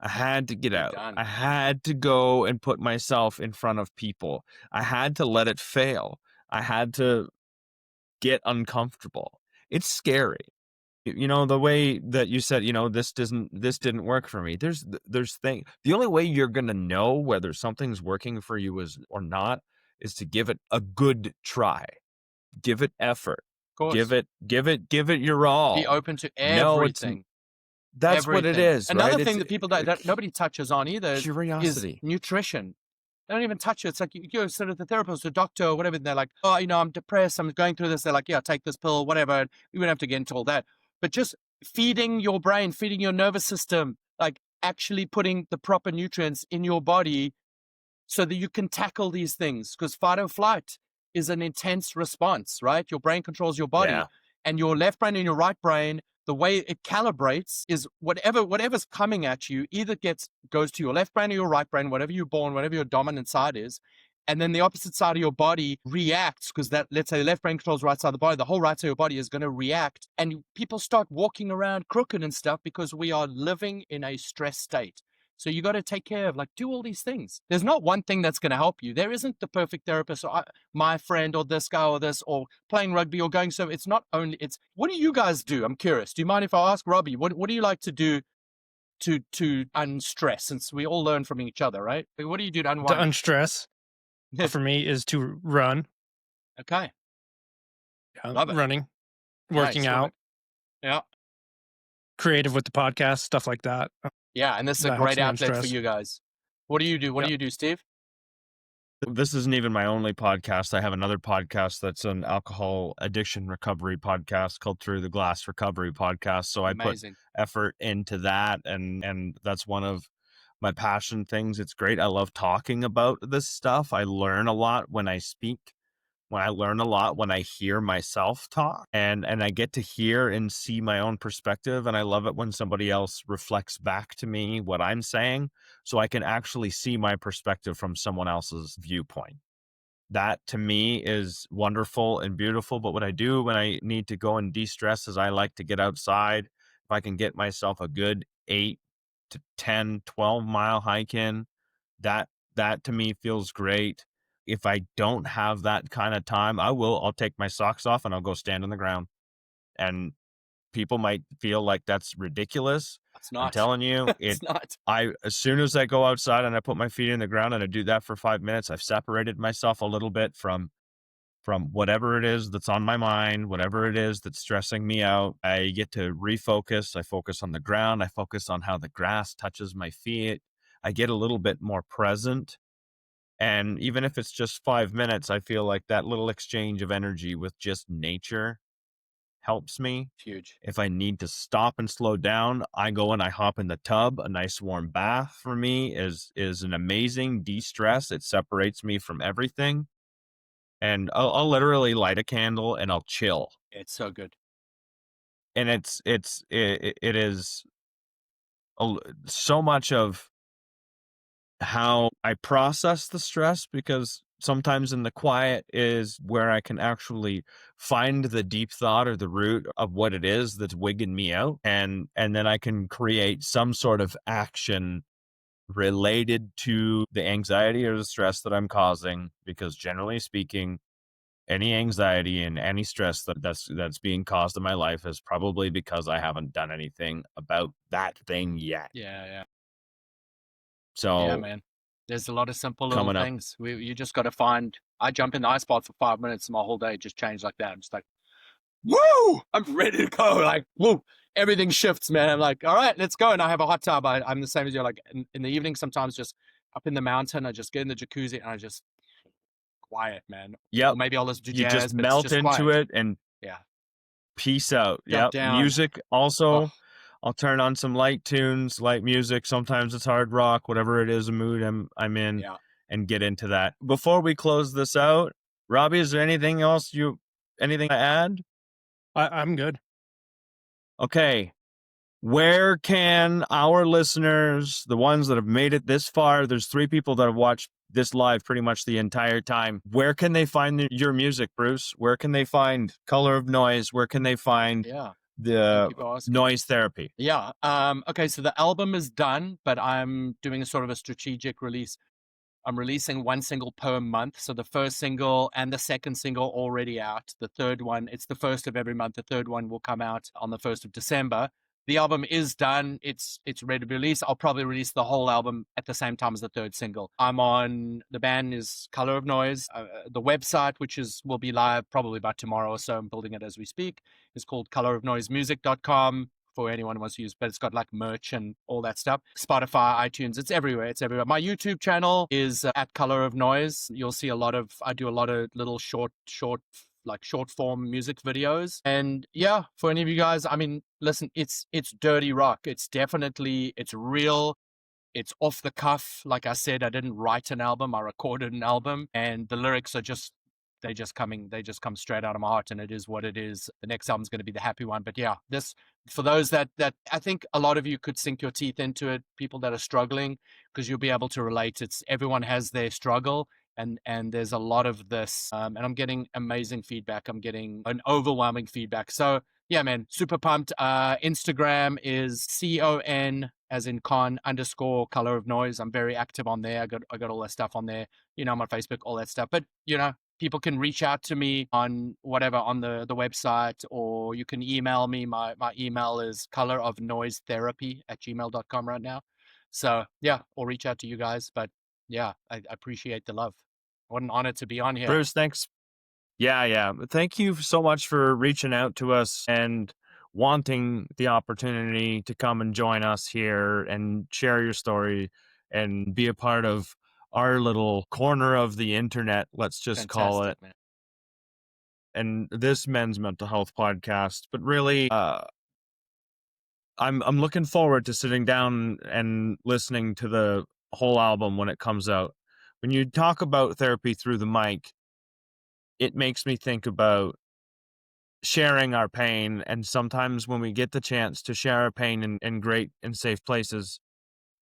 I had to get out. I had to go and put myself in front of people. I had to let it fail. I had to get uncomfortable. It's scary. You know, the way that you said, you know, this didn't work for me. There's things. The only way you're going to know whether something's working for you or not is to give it a good try. Give it effort. Of course. Give it your all. Be open to everything. That's what it is. Another right? thing that people that nobody touches on either curiosity. Is nutrition. They don't even touch it. It's like you go sort of the therapist or doctor or whatever. And they're like, oh, you know, I'm depressed. I'm going through this. They're like, yeah, take this pill, whatever. We don't have to get into all that. But just feeding your brain, feeding your nervous system, like actually putting the proper nutrients in your body so that you can tackle these things. Because fight or flight is an intense response, right? Your brain controls your body. Yeah. And your left brain and your right brain, the way it calibrates is whatever's coming at you either goes to your left brain or your right brain, whatever you're born, whatever your dominant side is. And then the opposite side of your body reacts because that, let's say the left brain controls the right side of the body, the whole right side of your body is going to react. And people start walking around crooked and stuff because we are living in a stress state. So you got to take care of, like, do all these things. There's not one thing that's going to help you. There isn't the perfect therapist or my friend or this guy or this or playing rugby or going. So it's not only, it's, what do you guys do? I'm curious. Do you mind if I ask Robbie, what do you like to do to unstress, since we all learn from each other, right? What do you do to unwind? To unstress for me is to run. Okay. Love it. Running, working Nice. out. Yeah. Creative with the podcast, stuff like that. Yeah, and this is a great outlet for you guys. What do you do? What do you do, Steve? This isn't even my only podcast. I have another podcast that's an alcohol addiction recovery podcast called Through the Glass Recovery Podcast. So Amazing. I put effort into that, and that's one of my passion things. It's great. I love talking about this stuff. I learn a lot when I speak. When I learn a lot when I hear myself talk, and I get to hear and see my own perspective. And I love it when somebody else reflects back to me what I'm saying, so I can actually see my perspective from someone else's viewpoint. That to me is wonderful and beautiful. But what I do when I need to go and de-stress is I like to get outside. If I can get myself a good 8 to 10, 12 mile hike in, that that to me feels great. If I don't have that kind of time, I'll take my socks off and I'll go stand on the ground. And people might feel like that's ridiculous. It's I'm not. telling you, It's not. as soon as I go outside and I put my feet in the ground and I do that for 5 minutes, I've separated myself a little bit from whatever it is that's on my mind, whatever it is that's stressing me out. I get to refocus. I focus on the ground. I focus on how the grass touches my feet. I get a little bit more present. And even if it's just 5 minutes, I feel like that little exchange of energy with just nature helps me. It's huge. If I need to stop and slow down, I go and I hop in the tub. A nice warm bath for me is an amazing de-stress. It separates me from everything. And I'll literally light a candle and I'll chill. It's so good. And it is so much of how I process the stress, because sometimes in the quiet is where I can actually find the deep thought or the root of what it is that's wigging me out. And then I can create some sort of action related to the anxiety or the stress that I'm causing, because generally speaking, any anxiety and any stress that's being caused in my life is probably because I haven't done anything about that thing yet. Yeah, yeah. So Yeah, man. There's a lot of simple little coming up, things. You just got to find. I jump in the ice bath for 5 minutes, and my whole day just changed like that. I'm just like, woo! I'm ready to go. Like, woo! Everything shifts, man. I'm like, all right, let's go. And I have a hot tub. I'm the same as you. Like in the evening, sometimes just up in the mountain, I just get in the jacuzzi and I just quiet, man. Or yep, maybe I'll listen to you jazz, just but it's melt just into quiet. it and Yeah. peace out. Jump Yep, down. music Oh, also. I'll turn on some light tunes, light music. Sometimes it's hard rock, whatever it is, a mood I'm in, yeah. and get into that. Before we close this out, Robbie, is there anything else anything to add? I'm good. Okay. Where can our listeners, the ones that have made it this far, there's 3 people that have watched this live pretty much the entire time. Where can they find your music, Bruce? Where can they find Color of Noise? Where can they find Yeah. the Keep asking. noise therapy? Yeah. Okay. So the album is done, but I'm doing a sort of a strategic release. I'm releasing one single per month. So the first single and the second single already out. The third one, it's the first of every month. The third one will come out on the 1st of December. The album is done. It's ready to be released. I'll probably release the whole album at the same time as the third single. The band is Color of Noise. The website, which will be live probably by tomorrow or so, I'm building it as we speak, is called colorofnoisemusic.com for anyone who wants to use, but it's got like merch and all that stuff. Spotify, iTunes, it's everywhere. It's everywhere. My YouTube channel is at Color of Noise. You'll see I do a lot of little short form music videos. And yeah, for any of you guys, I mean, listen, it's dirty rock. It's real. It's off the cuff. Like I said, I didn't write an album. I recorded an album, and the lyrics are they just come straight out of my heart, and it is what it is. The next album's going to be the happy one. But yeah, for those that I think a lot of you could sink your teeth into it, people that are struggling, because you'll be able to relate. Everyone has their struggle, and there's a lot of this, and I'm getting amazing feedback. I'm getting an overwhelming feedback. So yeah, man, super pumped. Instagram is CON as in con _ Color of Noise. I'm very active on there. I got all that stuff on there. I'm on Facebook, all that stuff. But people can reach out to me on whatever, on the website, or you can email me. My email is colorofnoisetherapy@gmail.com right now. So yeah, or reach out to you guys. But yeah, I appreciate the love. What an honor to be on here. Bruce, thanks. Yeah. Thank you so much for reaching out to us and wanting the opportunity to come and join us here and share your story and be a part of our little corner of the internet, let's just call it. Man. And this men's mental health podcast. But really, I'm looking forward to sitting down and listening to the whole album when it comes out. When you talk about therapy through the mic, it makes me think about sharing our pain. And sometimes when we get the chance to share our pain in great and safe places,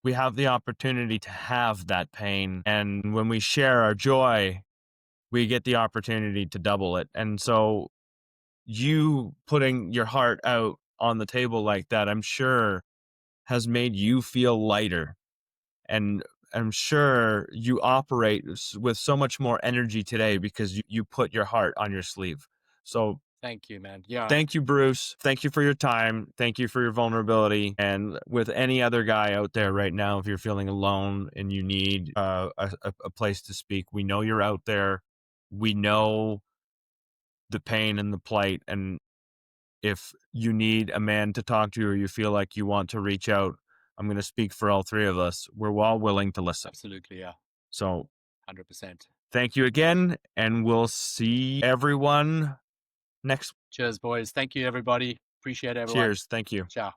we have the opportunity to have that pain. And when we share our joy, we get the opportunity to double it. And so you putting your heart out on the table like that, I'm sure has made you feel lighter. And I'm sure you operate with so much more energy today because you put your heart on your sleeve. So Thank you, man. Yeah. thank you, Bruce. Thank you for your time. Thank you for your vulnerability. And with any other guy out there right now, if you're feeling alone and you need a place to speak, we know you're out there. We know the pain and the plight. And if you need a man to talk to or you feel like you want to reach out, I'm going to speak for all three of us. We're all willing to listen. Absolutely. Yeah. So 100%. thank you again. And we'll see everyone next. Cheers, boys. Thank you, everybody. Appreciate everyone. Cheers. Thank you. Ciao.